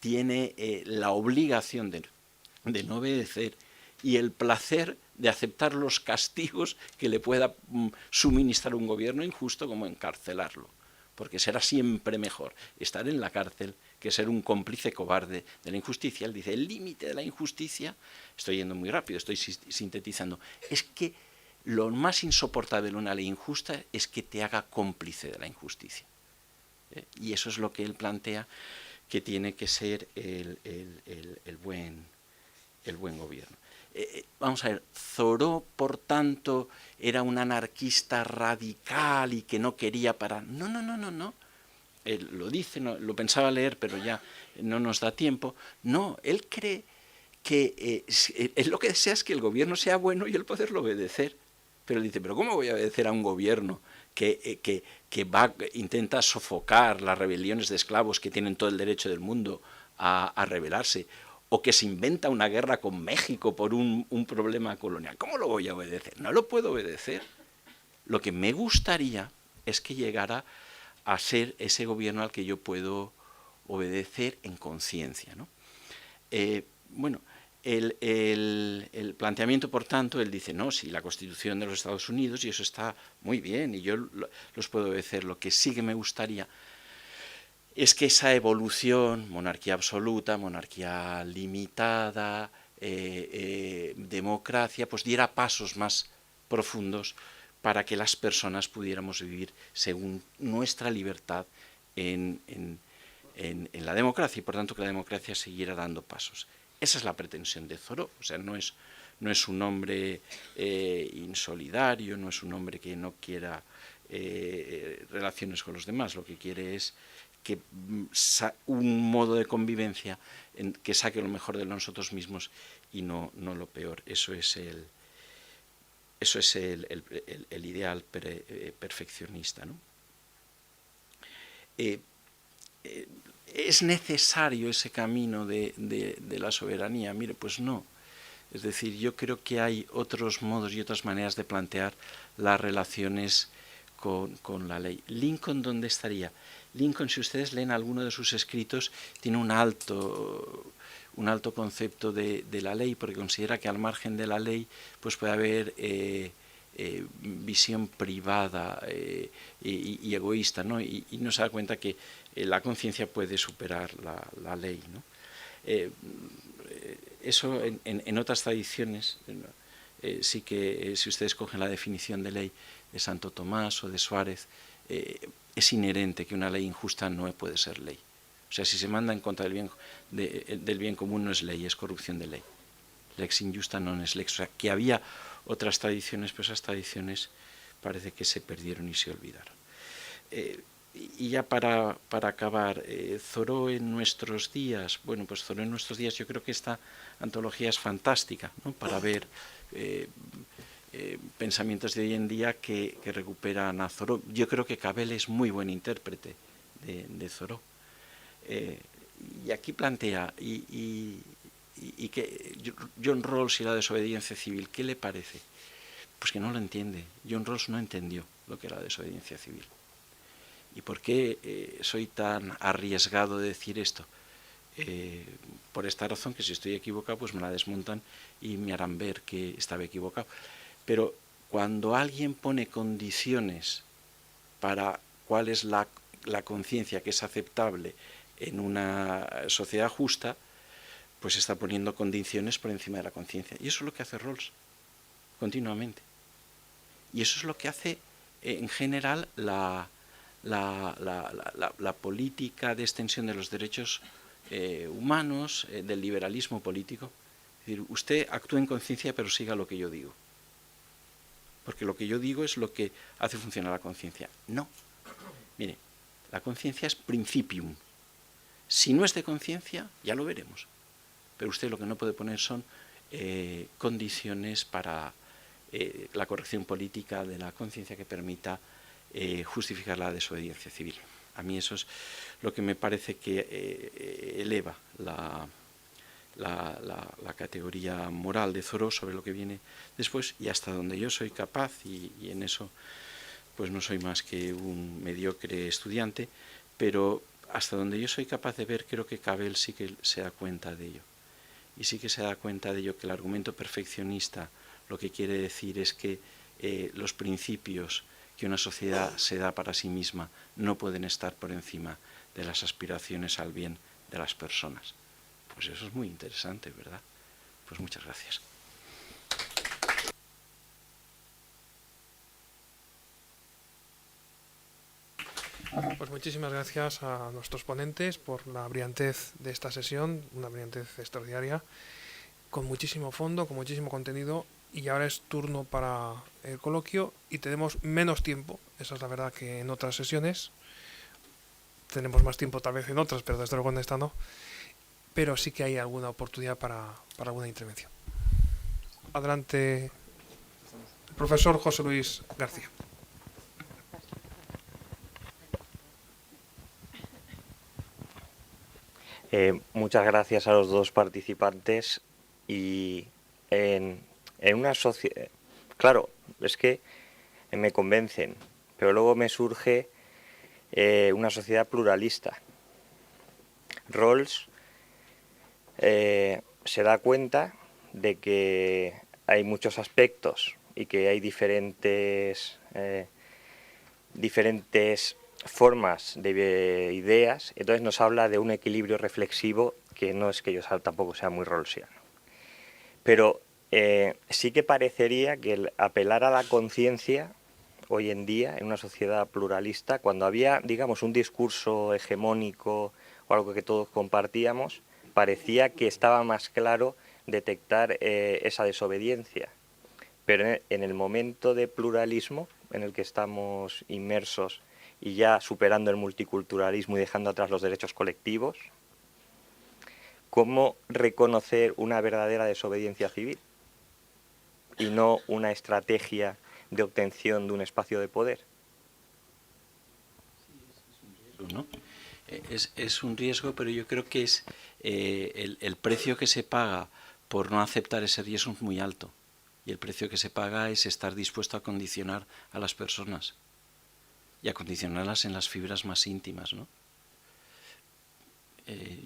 tiene la obligación de no obedecer, y el placer de aceptar los castigos que le pueda suministrar un gobierno injusto, como encarcelarlo, porque será siempre mejor estar en la cárcel que ser un cómplice cobarde de la injusticia. Él dice, el límite de la injusticia, estoy yendo muy rápido, estoy sintetizando, es que lo más insoportable de una ley injusta es que te haga cómplice de la injusticia. Y eso es lo que él plantea que tiene que ser el buen gobierno. Vamos a ver, Thoreau, por tanto, era un anarquista radical y que no quería parar. No. Él lo dice, no, lo pensaba leer, pero ya no nos da tiempo. No, él cree que él lo que desea es que el gobierno sea bueno y el poderlo obedecer. Pero él dice, ¿pero cómo voy a obedecer a un gobierno que intenta sofocar las rebeliones de esclavos que tienen todo el derecho del mundo a rebelarse? O que se inventa una guerra con México por un problema colonial. ¿Cómo lo voy a obedecer? No lo puedo obedecer. Lo que me gustaría es que llegara a ser ese gobierno al que yo puedo obedecer en conciencia, ¿no? Bueno, el planteamiento, por tanto, él dice, no, sí, la Constitución de los Estados Unidos, y eso está muy bien, y yo los puedo obedecer. Lo que sí que me gustaría es que esa evolución, monarquía absoluta, monarquía limitada, democracia, pues diera pasos más profundos para que las personas pudiéramos vivir según nuestra libertad en la democracia, y por tanto que la democracia siguiera dando pasos. Esa es la pretensión de Thoreau. O sea, no es un hombre insolidario, no es un hombre que no quiera relaciones con los demás, lo que quiere es que un modo de convivencia que saque lo mejor de nosotros mismos y no lo peor. Eso es el ideal perfeccionista, ¿no? ¿Es necesario ese camino de la soberanía? Mire, pues no. Es decir, yo creo que hay otros modos y otras maneras de plantear las relaciones con la ley. Lincoln, ¿dónde estaría? Lincoln, si ustedes leen alguno de sus escritos, tiene un alto concepto de la ley, porque considera que al margen de la ley pues puede haber visión privada y egoísta, ¿no? Y no se da cuenta que la conciencia puede superar la ley, ¿no? Eso en otras tradiciones sí que, si ustedes cogen la definición de ley de Santo Tomás o de Suárez, es inherente que una ley injusta no puede ser ley. O sea, si se manda en contra del bien común no es ley, es corrupción de ley. Lex injusta non es lex. O sea, que había otras tradiciones, pero esas tradiciones parece que se perdieron y se olvidaron. Y ya para acabar, Thoreau en nuestros días, bueno, pues Thoreau en nuestros días, yo creo que esta antología es fantástica, ¿no? Para ver pensamientos de hoy en día que recuperan a Thoreau. Yo creo que Cabell es muy buen intérprete de Thoreau. Y aquí plantea, y que John Rawls y la desobediencia civil, ¿qué le parece? Pues que no lo entiende. John Rawls no entendió lo que era la desobediencia civil. ¿Y por qué soy tan arriesgado de decir esto? Por esta razón, que si estoy equivocado, pues me la desmontan y me harán ver que estaba equivocado. Pero cuando alguien pone condiciones para cuál es la conciencia que es aceptable en una sociedad justa, pues está poniendo condiciones por encima de la conciencia. Y eso es lo que hace Rawls continuamente. Y eso es lo que hace en general la política de extensión de los derechos humanos, del liberalismo político. Es decir, usted actúa en conciencia, pero siga lo que yo digo. Porque lo que yo digo es lo que hace funcionar la conciencia. No. Mire, la conciencia es principium. Si no es de conciencia, ya lo veremos. Pero usted lo que no puede poner son condiciones para la corrección política de la conciencia que permita justificar la desobediencia civil. A mí eso es lo que me parece que eleva la categoría moral de Thoreau sobre lo que viene después, y hasta donde yo soy capaz, y en eso pues no soy más que un mediocre estudiante, pero hasta donde yo soy capaz de ver, creo que Cabell sí que se da cuenta de ello. y sí que se da cuenta de ello, que el argumento perfeccionista lo que quiere decir es que los principios que una sociedad se da para sí misma no pueden estar por encima de las aspiraciones al bien de las personas. Pues eso es muy interesante, ¿verdad? Pues muchas gracias. Pues muchísimas gracias a nuestros ponentes por la brillantez de esta sesión, una brillantez extraordinaria, con muchísimo fondo, con muchísimo contenido, y ahora es turno para el coloquio y tenemos menos tiempo, esa es la verdad, que en otras sesiones. Tenemos más tiempo tal vez en otras, pero desde luego en esta no, pero sí que hay alguna oportunidad para alguna intervención. Adelante, el profesor José Luis García. Muchas gracias a los dos participantes. Y en una sociedad, claro, es que me convencen, pero luego me surge una sociedad pluralista. Rawls se da cuenta de que hay muchos aspectos y que hay diferentes formas de ideas, entonces nos habla de un equilibrio reflexivo que no es que yo tampoco sea muy rawlsiano. Pero sí que parecería que el apelar a la conciencia hoy en día en una sociedad pluralista, cuando había, digamos, un discurso hegemónico o algo que todos compartíamos, parecía que estaba más claro detectar esa desobediencia. Pero en el momento de pluralismo en el que estamos inmersos y ya superando el multiculturalismo y dejando atrás los derechos colectivos, ¿cómo reconocer una verdadera desobediencia civil y no una estrategia de obtención de un espacio de poder? ¿No? Es un riesgo, pero yo creo que es el precio que se paga por no aceptar ese riesgo es muy alto. Y el precio que se paga es estar dispuesto a condicionar a las personas y a condicionarlas en las fibras más íntimas, ¿no?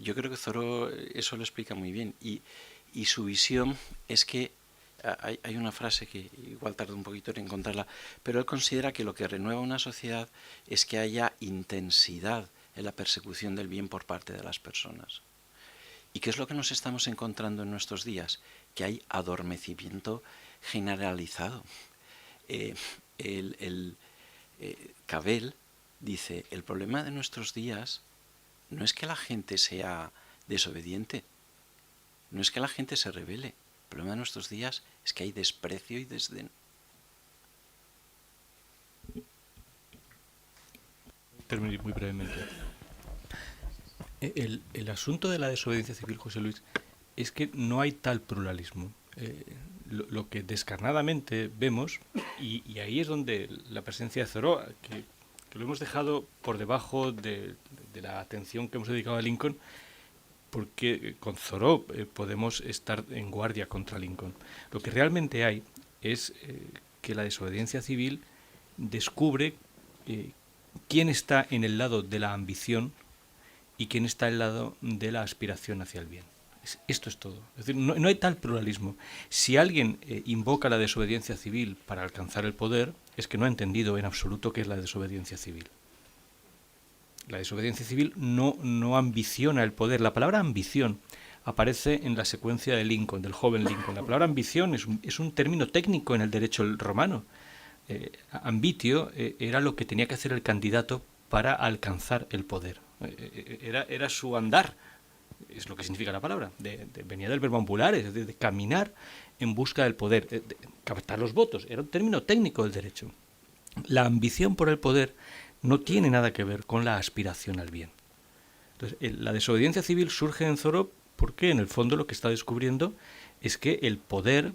Yo creo que Thoreau eso lo explica muy bien. Y su visión es que hay una frase que igual tarda un poquito en encontrarla, pero él considera que lo que renueva una sociedad es que haya intensidad en la persecución del bien por parte de las personas. ¿Y qué es lo que nos estamos encontrando en nuestros días? Que hay adormecimiento generalizado. Cabell dice, el problema de nuestros días no es que la gente sea desobediente, no es que la gente se rebele, el problema de nuestros días es que hay desprecio y desdén. Terminar muy brevemente. El asunto de la desobediencia civil, José Luis, es que no hay tal pluralismo. Lo que descarnadamente vemos, y ahí es donde la presencia de Thoreau, que lo hemos dejado por debajo de la atención que hemos dedicado a Lincoln, porque con Thoreau podemos estar en guardia contra Lincoln. Lo que realmente hay es que la desobediencia civil descubre quién está en el lado de la ambición y quién está en el lado de la aspiración hacia el bien. Esto es todo. Es decir, no hay tal pluralismo. Si alguien invoca la desobediencia civil para alcanzar el poder, es que no ha entendido en absoluto qué es la desobediencia civil. La desobediencia civil no ambiciona el poder. La palabra ambición aparece en la secuencia de Lincoln, del joven Lincoln. La palabra ambición es un término técnico en el derecho romano. Ambitio era lo que tenía que hacer el candidato para alcanzar el poder. Era su andar, es lo que significa la palabra. Venía del verbo ambulare, es decir, de caminar en busca del poder, de captar los votos. Era un término técnico del derecho. La ambición por el poder no tiene nada que ver con la aspiración al bien. Entonces, la desobediencia civil surge en Thoreau porque en el fondo lo que está descubriendo es que el poder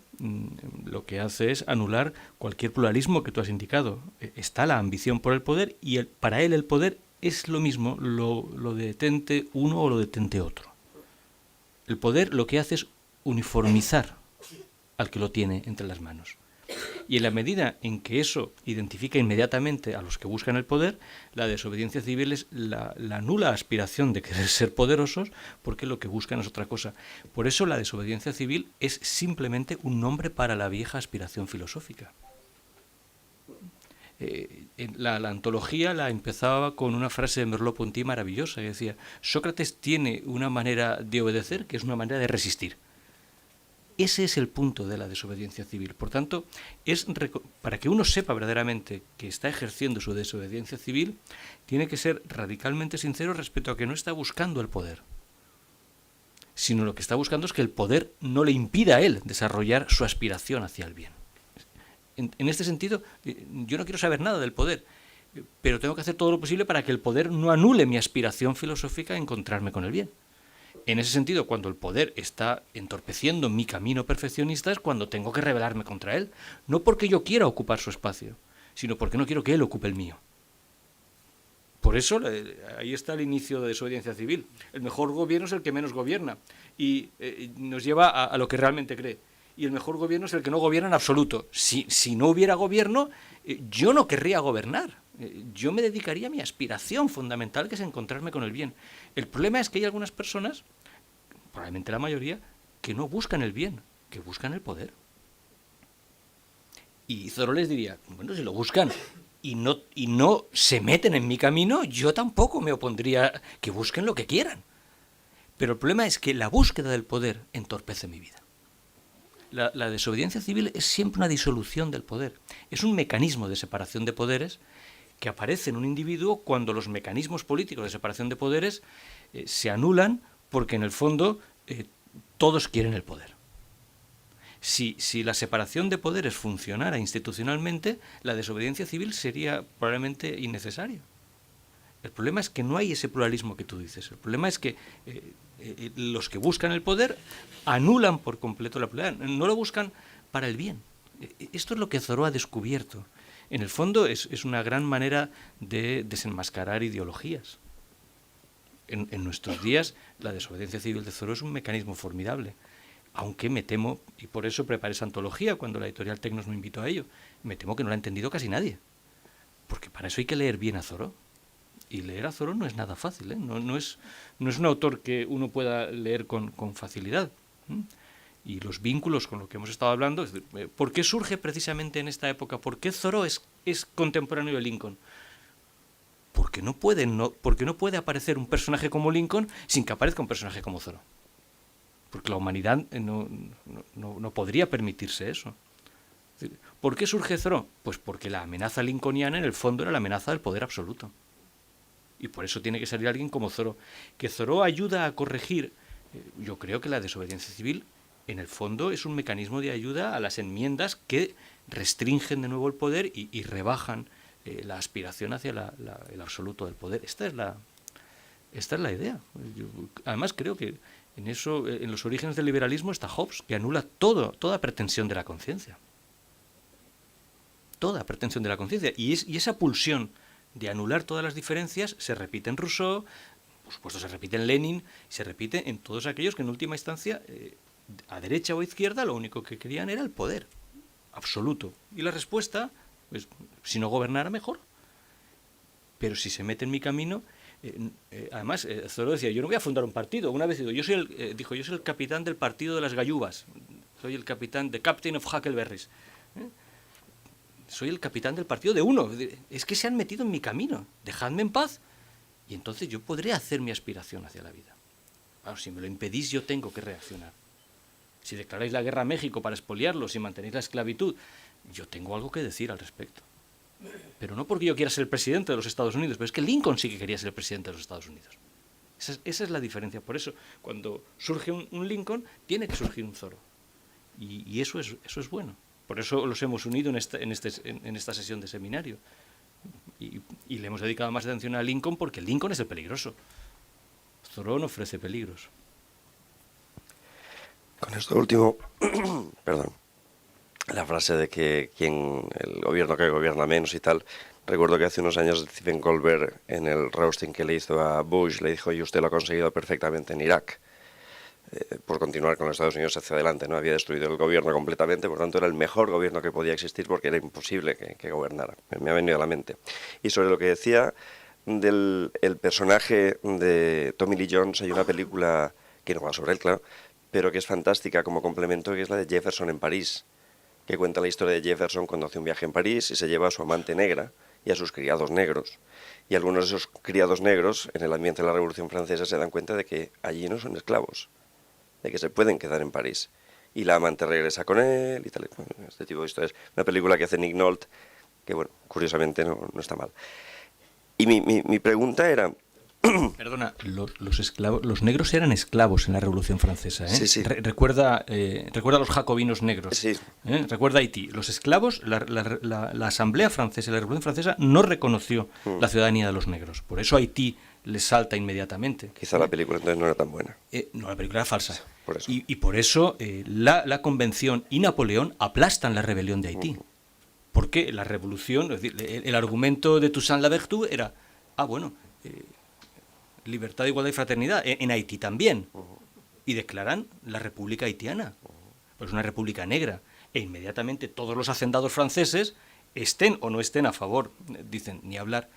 lo que hace es anular cualquier pluralismo que tú has indicado. Está la ambición por el poder y para él el poder es lo mismo, lo detente uno o lo detente otro. El poder lo que hace es uniformizar al que lo tiene entre las manos. Y en la medida en que eso identifica inmediatamente a los que buscan el poder, la desobediencia civil es la nula aspiración de querer ser poderosos, porque lo que buscan es otra cosa. Por eso la desobediencia civil es simplemente un nombre para la vieja aspiración filosófica. La antología la empezaba con una frase de Merleau-Ponty maravillosa, que decía: Sócrates tiene una manera de obedecer que es una manera de resistir. Ese es el punto de la desobediencia civil. Por tanto, para que uno sepa verdaderamente que está ejerciendo su desobediencia civil, tiene que ser radicalmente sincero respecto a que no está buscando el poder, sino lo que está buscando es que el poder no le impida a él desarrollar su aspiración hacia el bien. En este sentido, yo no quiero saber nada del poder, pero tengo que hacer todo lo posible para que el poder no anule mi aspiración filosófica a encontrarme con el bien. En ese sentido, cuando el poder está entorpeciendo mi camino perfeccionista, es cuando tengo que rebelarme contra él, no porque yo quiera ocupar su espacio, sino porque no quiero que él ocupe el mío. Por eso, ahí está el inicio de desobediencia civil. El mejor gobierno es el que menos gobierna y nos lleva a lo que realmente cree. Y el mejor gobierno es el que no gobierna en absoluto. Si no hubiera gobierno, yo no querría gobernar. Yo me dedicaría a mi aspiración fundamental, que es encontrarme con el bien. El problema es que hay algunas personas, probablemente la mayoría, que no buscan el bien, que buscan el poder. Y Thoreau les diría, bueno, si lo buscan y no se meten en mi camino, yo tampoco me opondría que busquen lo que quieran. Pero el problema es que la búsqueda del poder entorpece mi vida. La desobediencia civil es siempre una disolución del poder. Es un mecanismo de separación de poderes que aparece en un individuo cuando los mecanismos políticos de separación de poderes se anulan porque en el fondo todos quieren el poder. Si la separación de poderes funcionara institucionalmente, la desobediencia civil sería probablemente innecesaria. El problema es que no hay ese pluralismo que tú dices. El problema es que los que buscan el poder anulan por completo la pluralidad. No lo buscan para el bien. Esto es lo que Thoreau ha descubierto. En el fondo es una gran manera de desenmascarar ideologías. En nuestros días, la desobediencia civil de Thoreau es un mecanismo formidable. Aunque me temo, y por eso preparé esa antología cuando la editorial Tecnos me invitó a ello, me temo que no la ha entendido casi nadie. Porque para eso hay que leer bien a Thoreau. Y leer a Thoreau no es nada fácil, ¿eh? No es un autor que uno pueda leer con facilidad. Y los vínculos con lo que hemos estado hablando, es decir, ¿por qué surge precisamente en esta época? ¿Por qué Thoreau es contemporáneo de Lincoln? Porque no puede aparecer un personaje como Lincoln sin que aparezca un personaje como Thoreau. Porque la humanidad no podría permitirse eso. ¿Por qué surge Thoreau? Pues porque la amenaza lincolniana en el fondo era la amenaza del poder absoluto. Y por eso tiene que salir alguien como Thoreau. Que Thoreau ayuda a corregir, yo creo que la desobediencia civil, en el fondo, es un mecanismo de ayuda a las enmiendas que restringen de nuevo el poder y rebajan la aspiración hacia el absoluto del poder. Esta es la idea. Yo, además, creo que en eso, en los orígenes del liberalismo está Hobbes, que anula toda pretensión de la conciencia. Toda pretensión de la conciencia. Y esa pulsión de anular todas las diferencias se repite en Rousseau, por supuesto se repite en Lenin, se repite en todos aquellos que en última instancia, a derecha o a izquierda, lo único que querían era el poder absoluto. Y la respuesta, pues, si no gobernara, mejor. Pero si se mete en mi camino, además, Thoreau decía, yo no voy a fundar un partido. Una vez dijo, yo soy el capitán del partido de las galluvas, soy el capitán, the captain of Huckleberries. Soy el capitán del partido de uno. Es que se han metido en mi camino. Dejadme en paz. Y entonces yo podré hacer mi aspiración hacia la vida. Claro, si me lo impedís, yo tengo que reaccionar. Si declaráis la guerra a México para expoliarlo, si mantenéis la esclavitud, yo tengo algo que decir al respecto. Pero no porque yo quiera ser el presidente de los Estados Unidos, pero es que Lincoln sí que quería ser el presidente de los Estados Unidos. Esa es la diferencia. Por eso, cuando surge un Lincoln, tiene que surgir un Thoreau. Y eso es bueno. Por eso los hemos unido en esta sesión de seminario. Y le hemos dedicado más atención a Lincoln porque Lincoln es el peligroso. Thoreau no ofrece peligros. Con esto último, perdón, la frase de que el gobierno que gobierna menos y tal, recuerdo que hace unos años Stephen Colbert en el roasting que le hizo a Bush le dijo, y usted lo ha conseguido perfectamente en Irak. por continuar con los Estados Unidos hacia adelante, ¿no? Había destruido el gobierno completamente, por tanto era el mejor gobierno que podía existir porque era imposible que gobernara. Me ha venido a la mente. Y sobre lo que decía del el personaje de Tommy Lee Jones, hay una película que no va sobre él, claro, pero que es fantástica como complemento, que es la de Jefferson en París, que cuenta la historia de Jefferson cuando hace un viaje en París y se lleva a su amante negra y a sus criados negros. Y algunos de esos criados negros, en el ambiente de la Revolución Francesa, se dan cuenta de que allí no son esclavos, de que se pueden quedar en París. Y la amante regresa con él y tal. Este tipo de historias. Una película que hace Nick Nolte, que bueno, curiosamente no está mal. Y mi pregunta era... Perdona, los negros eran esclavos en la Revolución Francesa, ¿eh? Sí, sí. Recuerda a los jacobinos negros. Sí. Recuerda Haití. Los esclavos, la Asamblea Francesa, la Revolución Francesa, no reconoció la ciudadanía de los negros. Por eso Haití les salta inmediatamente. Quizá la película entonces no era tan buena. No, la película era falsa. Por eso. Y por eso la Convención y Napoleón aplastan la rebelión de Haití. Porque la revolución, es decir, el argumento de Toussaint Louverture era, libertad, igualdad y fraternidad, en Haití también. Y declaran la República Haitiana. Pues una república negra. E inmediatamente todos los hacendados franceses, estén o no estén a favor, dicen, ni hablar.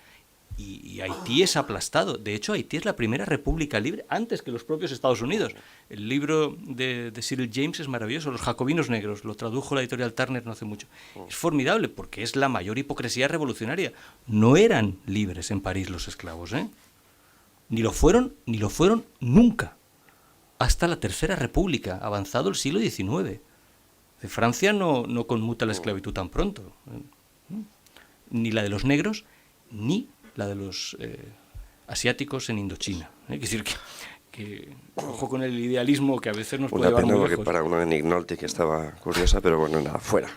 Y Haití es aplastado. De hecho, Haití es la primera república libre antes que los propios Estados Unidos. El libro de Cyril James es maravilloso, Los jacobinos negros, lo tradujo la editorial Turner no hace mucho. Es formidable porque es la mayor hipocresía revolucionaria. No eran libres en París los esclavos, ¿eh? Ni lo fueron nunca. Hasta la Tercera República, avanzado el siglo XIX. De Francia no conmuta la esclavitud tan pronto. Ni la de los negros, ni la de los asiáticos en Indochina. Es decir, que ojo con el idealismo que a veces nos puede llevar muy lejos. Una pena porque para uno de Nick Nolte que estaba curiosa, pero bueno, nada, fuera.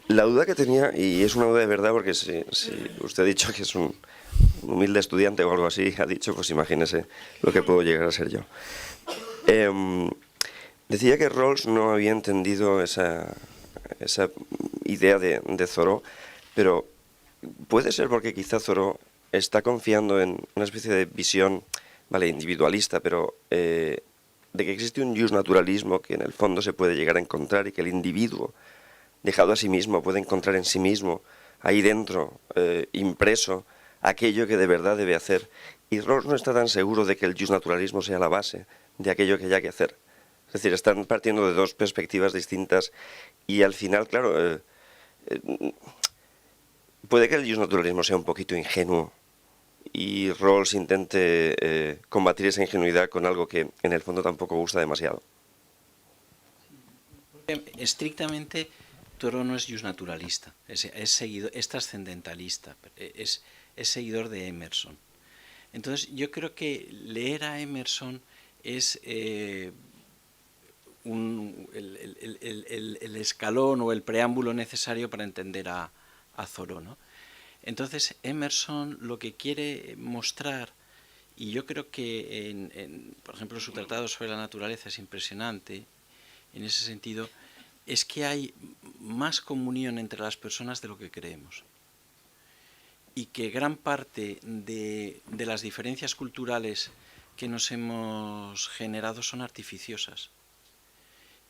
La duda que tenía, y es una duda de verdad, porque si usted ha dicho que es un humilde estudiante o algo así, ha dicho, pues imagínese lo que puedo llegar a ser yo. Decía que Rawls no había entendido esa idea de Thoreau, pero puede ser porque quizá Thoreau está confiando en una especie de visión, vale, individualista, pero de que existe un justnaturalismo que en el fondo se puede llegar a encontrar y que el individuo, dejado a sí mismo, puede encontrar en sí mismo, ahí dentro, impreso, aquello que de verdad debe hacer. Y Rawls no está tan seguro de que el justnaturalismo sea la base de aquello que haya que hacer. Es decir, están partiendo de dos perspectivas distintas y al final, claro, puede que el justnaturalismo sea un poquito ingenuo y Rawls intente combatir esa ingenuidad con algo que en el fondo tampoco gusta demasiado. Estrictamente, Thoreau no es justnaturalista, es trascendentalista, es seguidor de Emerson. Entonces, yo creo que leer a Emerson es el escalón o el preámbulo necesario para entender a Thoreau, ¿no? Entonces, Emerson lo que quiere mostrar, y yo creo que, por ejemplo, su tratado sobre la naturaleza es impresionante en ese sentido, es que hay más comunión entre las personas de lo que creemos. Y que gran parte de las diferencias culturales que nos hemos generado son artificiosas.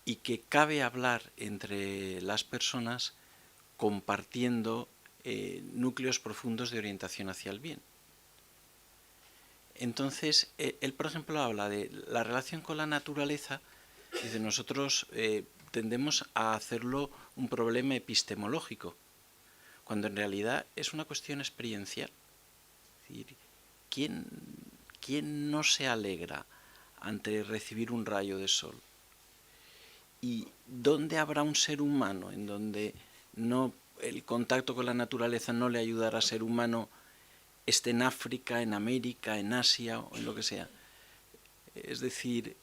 Y que cabe hablar entre las personas compartiendo núcleos profundos de orientación hacia el bien. Entonces, él, por ejemplo, habla de la relación con la naturaleza. Dice, nosotros tendemos a hacerlo un problema epistemológico, cuando en realidad es una cuestión experiencial. Es decir, ¿quién no se alegra ante recibir un rayo de sol? ¿Y dónde habrá un ser humano en donde el contacto con la naturaleza no le ayudará a ser humano, esté en África, en América, en Asia o en lo que sea? Es decir,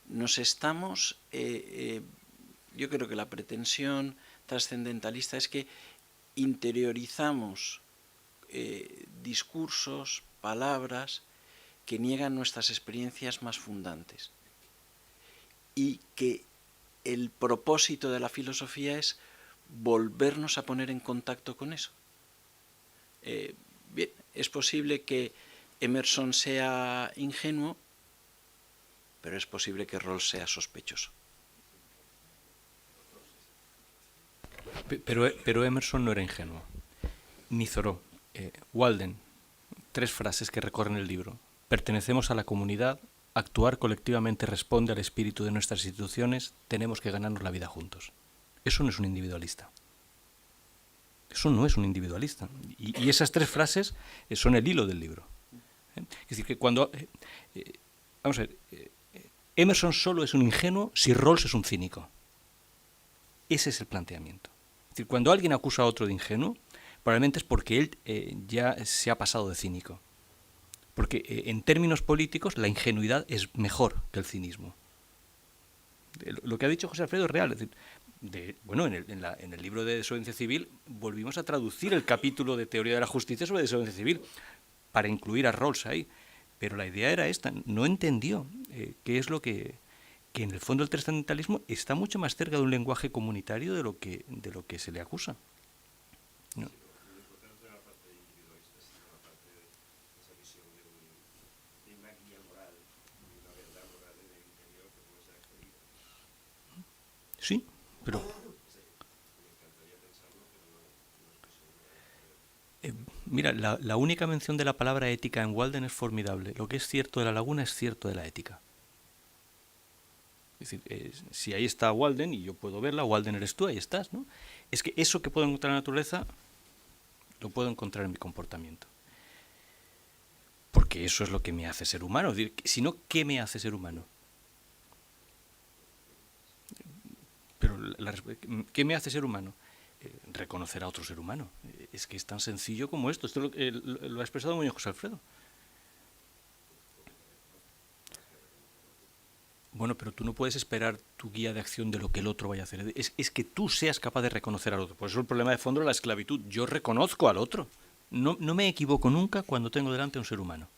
nos estamos... yo creo que la pretensión trascendentalista es que interiorizamos discursos, palabras que niegan nuestras experiencias más fundantes y que el propósito de la filosofía es volvernos a poner en contacto con eso. Bien, es posible que Emerson sea ingenuo, pero es posible que Rawls sea sospechoso. Pero Emerson no era ingenuo, ni Thoreau. Walden, 3 frases que recorren el libro. Pertenecemos a la comunidad, actuar colectivamente responde al espíritu de nuestras instituciones, tenemos que ganarnos la vida juntos. Eso no es un individualista. Eso no es un individualista. Y esas 3 frases son el hilo del libro. Es decir, que cuando... vamos a ver, Emerson solo es un ingenuo si Rawls es un cínico. Ese es el planteamiento. Es decir, cuando alguien acusa a otro de ingenuo, probablemente es porque él ya se ha pasado de cínico. Porque en términos políticos la ingenuidad es mejor que el cinismo. Lo que ha dicho José Alfredo es real. Es decir, en el libro de desobediencia civil volvimos a traducir el capítulo de teoría de la justicia sobre desobediencia civil para incluir a Rawls ahí. Pero la idea era esta, no entendió qué es lo que en el fondo el trascendentalismo está mucho más cerca de un lenguaje comunitario de lo que se le acusa. ¿No? Sí, pero... mira, la única mención de la palabra ética en Walden es formidable. Lo que es cierto de la laguna es cierto de la ética. Es decir, si ahí está Walden y yo puedo verla, Walden eres tú, ahí estás, ¿no? Es que eso que puedo encontrar en la naturaleza lo puedo encontrar en mi comportamiento. Porque eso es lo que me hace ser humano. Es decir, si no, ¿qué me hace ser humano? Pero ¿qué me hace ser humano? Reconocer a otro ser humano. Es que es tan sencillo como esto. Esto lo ha expresado muy bien José Alfredo. Bueno, pero tú no puedes esperar tu guía de acción de lo que el otro vaya a hacer. Es que tú seas capaz de reconocer al otro. Por eso el problema de fondo es la esclavitud. Yo reconozco al otro. No me equivoco nunca cuando tengo delante a un ser humano.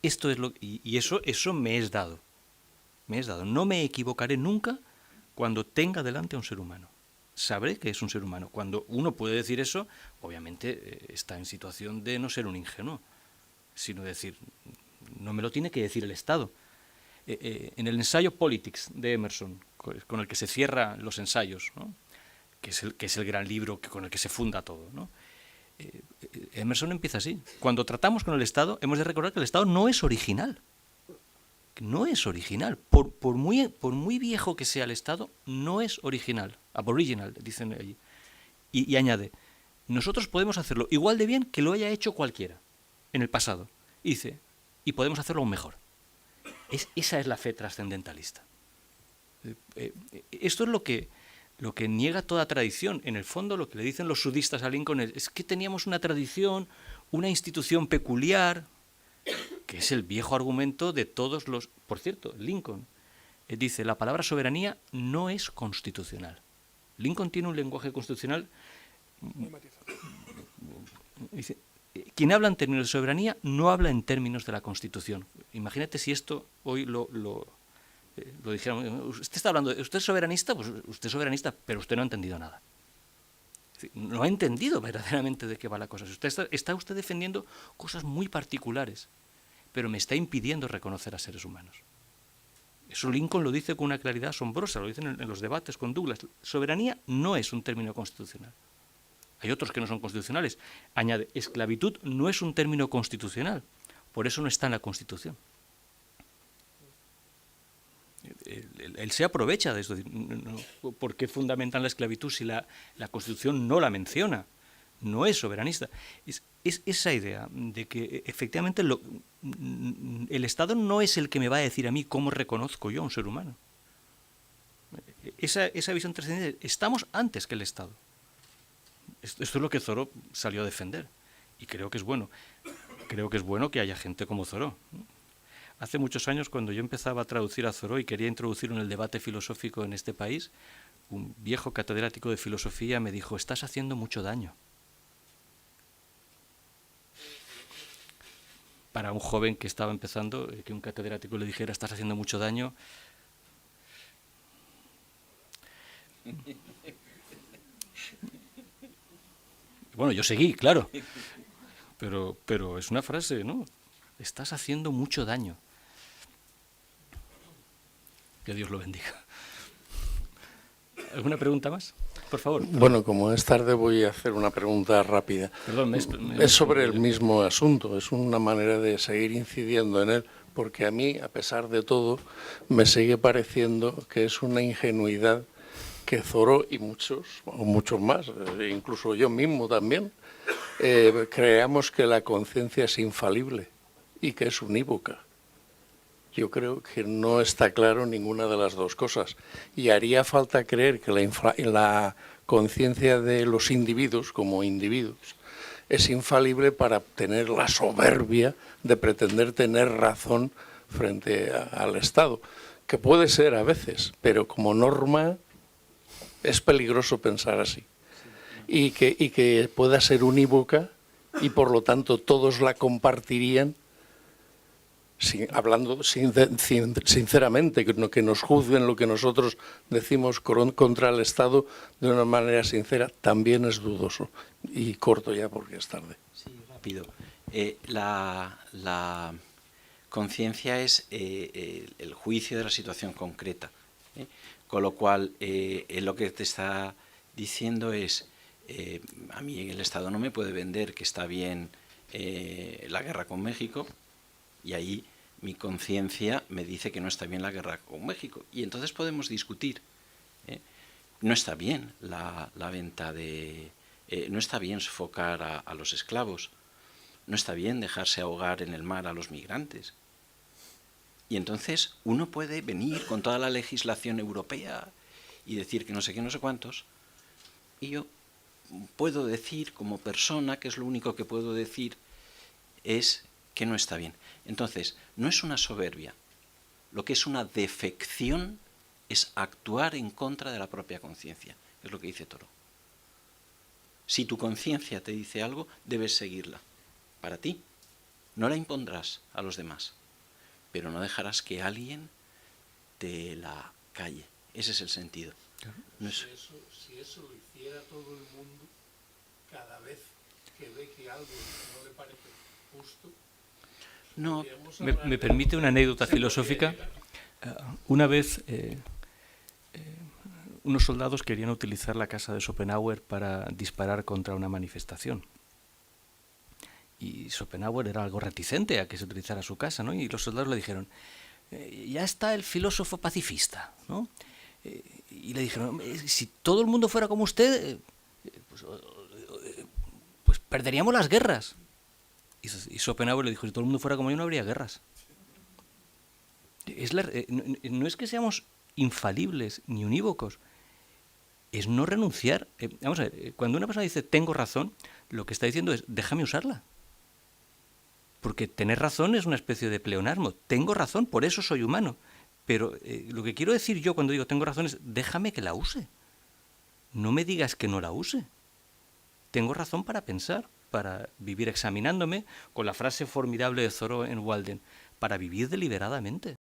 Esto es lo y eso me es dado. Me es dado. No me equivocaré nunca cuando tenga delante a un ser humano. Sabré que es un ser humano. Cuando uno puede decir eso, obviamente está en situación de no ser un ingenuo, sino decir, no me lo tiene que decir el Estado. En el ensayo Politics de Emerson, con el que se cierran los ensayos, ¿no? que es el gran libro con el que se funda todo, ¿no? Emerson empieza así. Cuando tratamos con el Estado, hemos de recordar que el Estado no es original. No es original. Por muy viejo que sea el Estado, no es original. Aboriginal, dicen allí. Y añade, nosotros podemos hacerlo igual de bien que lo haya hecho cualquiera en el pasado. Y dice, y podemos hacerlo aún mejor. Esa es la fe trascendentalista. Esto es lo que niega toda tradición. En el fondo, lo que le dicen los sudistas a Lincoln es que teníamos una tradición, una institución peculiar, que es el viejo argumento de todos los... Por cierto, Lincoln dice, la palabra soberanía no es constitucional. Lincoln tiene un lenguaje constitucional... Dice, quien habla en términos de soberanía no habla en términos de la Constitución. Imagínate si esto hoy lo dijéramos. Usted está hablando, ¿usted es soberanista? Pues usted es soberanista, pero usted no ha entendido nada. No ha entendido verdaderamente de qué va la cosa. Está usted defendiendo cosas muy particulares, pero me está impidiendo reconocer a seres humanos. Eso Lincoln lo dice con una claridad asombrosa, lo dicen en los debates con Douglas. Soberanía no es un término constitucional. Hay otros que no son constitucionales. Añade, esclavitud no es un término constitucional, por eso no está en la Constitución. Él se aprovecha de esto. ¿Por qué fundamentan la esclavitud si la Constitución no la menciona? No es soberanista. Es esa idea de que efectivamente el Estado no es el que me va a decir a mí cómo reconozco yo a un ser humano. Esa visión trascendente, estamos antes que el Estado. Esto es lo que Thoreau salió a defender. Y creo que es bueno. Creo que es bueno que haya gente como Thoreau. Hace muchos años, cuando yo empezaba a traducir a Thoreau y quería introducirlo en el debate filosófico en este país, un viejo catedrático de filosofía me dijo, estás haciendo mucho daño. Para un joven que estaba empezando, que un catedrático le dijera, estás haciendo mucho daño. Bueno, yo seguí, claro. Pero es una frase, ¿no? Estás haciendo mucho daño. Que Dios lo bendiga. ¿Alguna pregunta más? Por favor. Bueno, como es tarde, voy a hacer una pregunta rápida. Perdón, es sobre el mismo asunto, es una manera de seguir incidiendo en él, porque a mí, a pesar de todo, me sigue pareciendo que es una ingenuidad que Thoreau y muchos más, incluso yo mismo también, creamos que la conciencia es infalible y que es unívoca. Yo creo que no está claro ninguna de las dos cosas y haría falta creer que la conciencia de los individuos como individuos es infalible para tener la soberbia de pretender tener razón frente al Estado, que puede ser a veces, pero como norma es peligroso pensar así y que pueda ser unívoca y por lo tanto todos la compartirían. Hablando sinceramente, que nos juzguen lo que nosotros decimos contra el Estado de una manera sincera, también es dudoso. Y corto ya porque es tarde. Sí, rápido. La conciencia es el juicio de la situación concreta. Con lo cual, lo que te está diciendo es, a mí el Estado no me puede vender que está bien la guerra con México, y ahí mi conciencia me dice que no está bien la guerra con México. Y entonces podemos discutir. No está bien la venta de... no está bien sofocar a los esclavos. No está bien dejarse ahogar en el mar a los migrantes. Y entonces uno puede venir con toda la legislación europea y decir que no sé qué, no sé cuántos. Y yo puedo decir como persona, que es lo único que puedo decir, es que no está bien. Entonces, no es una soberbia. Lo que es una defección es actuar en contra de la propia conciencia. Es lo que dice Thoreau. Si tu conciencia te dice algo, debes seguirla. Para ti. No la impondrás a los demás. Pero no dejarás que alguien te la calle. Ese es el sentido. No es... Si eso lo hiciera todo el mundo, cada vez que ve que algo no le parece justo... No, me permite una anécdota filosófica. Una vez unos soldados querían utilizar la casa de Schopenhauer para disparar contra una manifestación. Y Schopenhauer era algo reticente a que se utilizara su casa, ¿no? Y los soldados le dijeron, ya está el filósofo pacifista, ¿no? Y le dijeron, si todo el mundo fuera como usted, pues perderíamos las guerras. Y Schopenhauer le dijo, si todo el mundo fuera como yo no habría guerras. No es que seamos infalibles ni unívocos, es no renunciar. Vamos a ver, cuando una persona dice tengo razón, lo que está diciendo es déjame usarla. Porque tener razón es una especie de pleonasmo. Tengo razón, por eso soy humano. Pero lo que quiero decir yo cuando digo tengo razón es déjame que la use. No me digas que no la use. Tengo razón para pensar, para vivir examinándome, con la frase formidable de Thoreau en Walden, para vivir deliberadamente.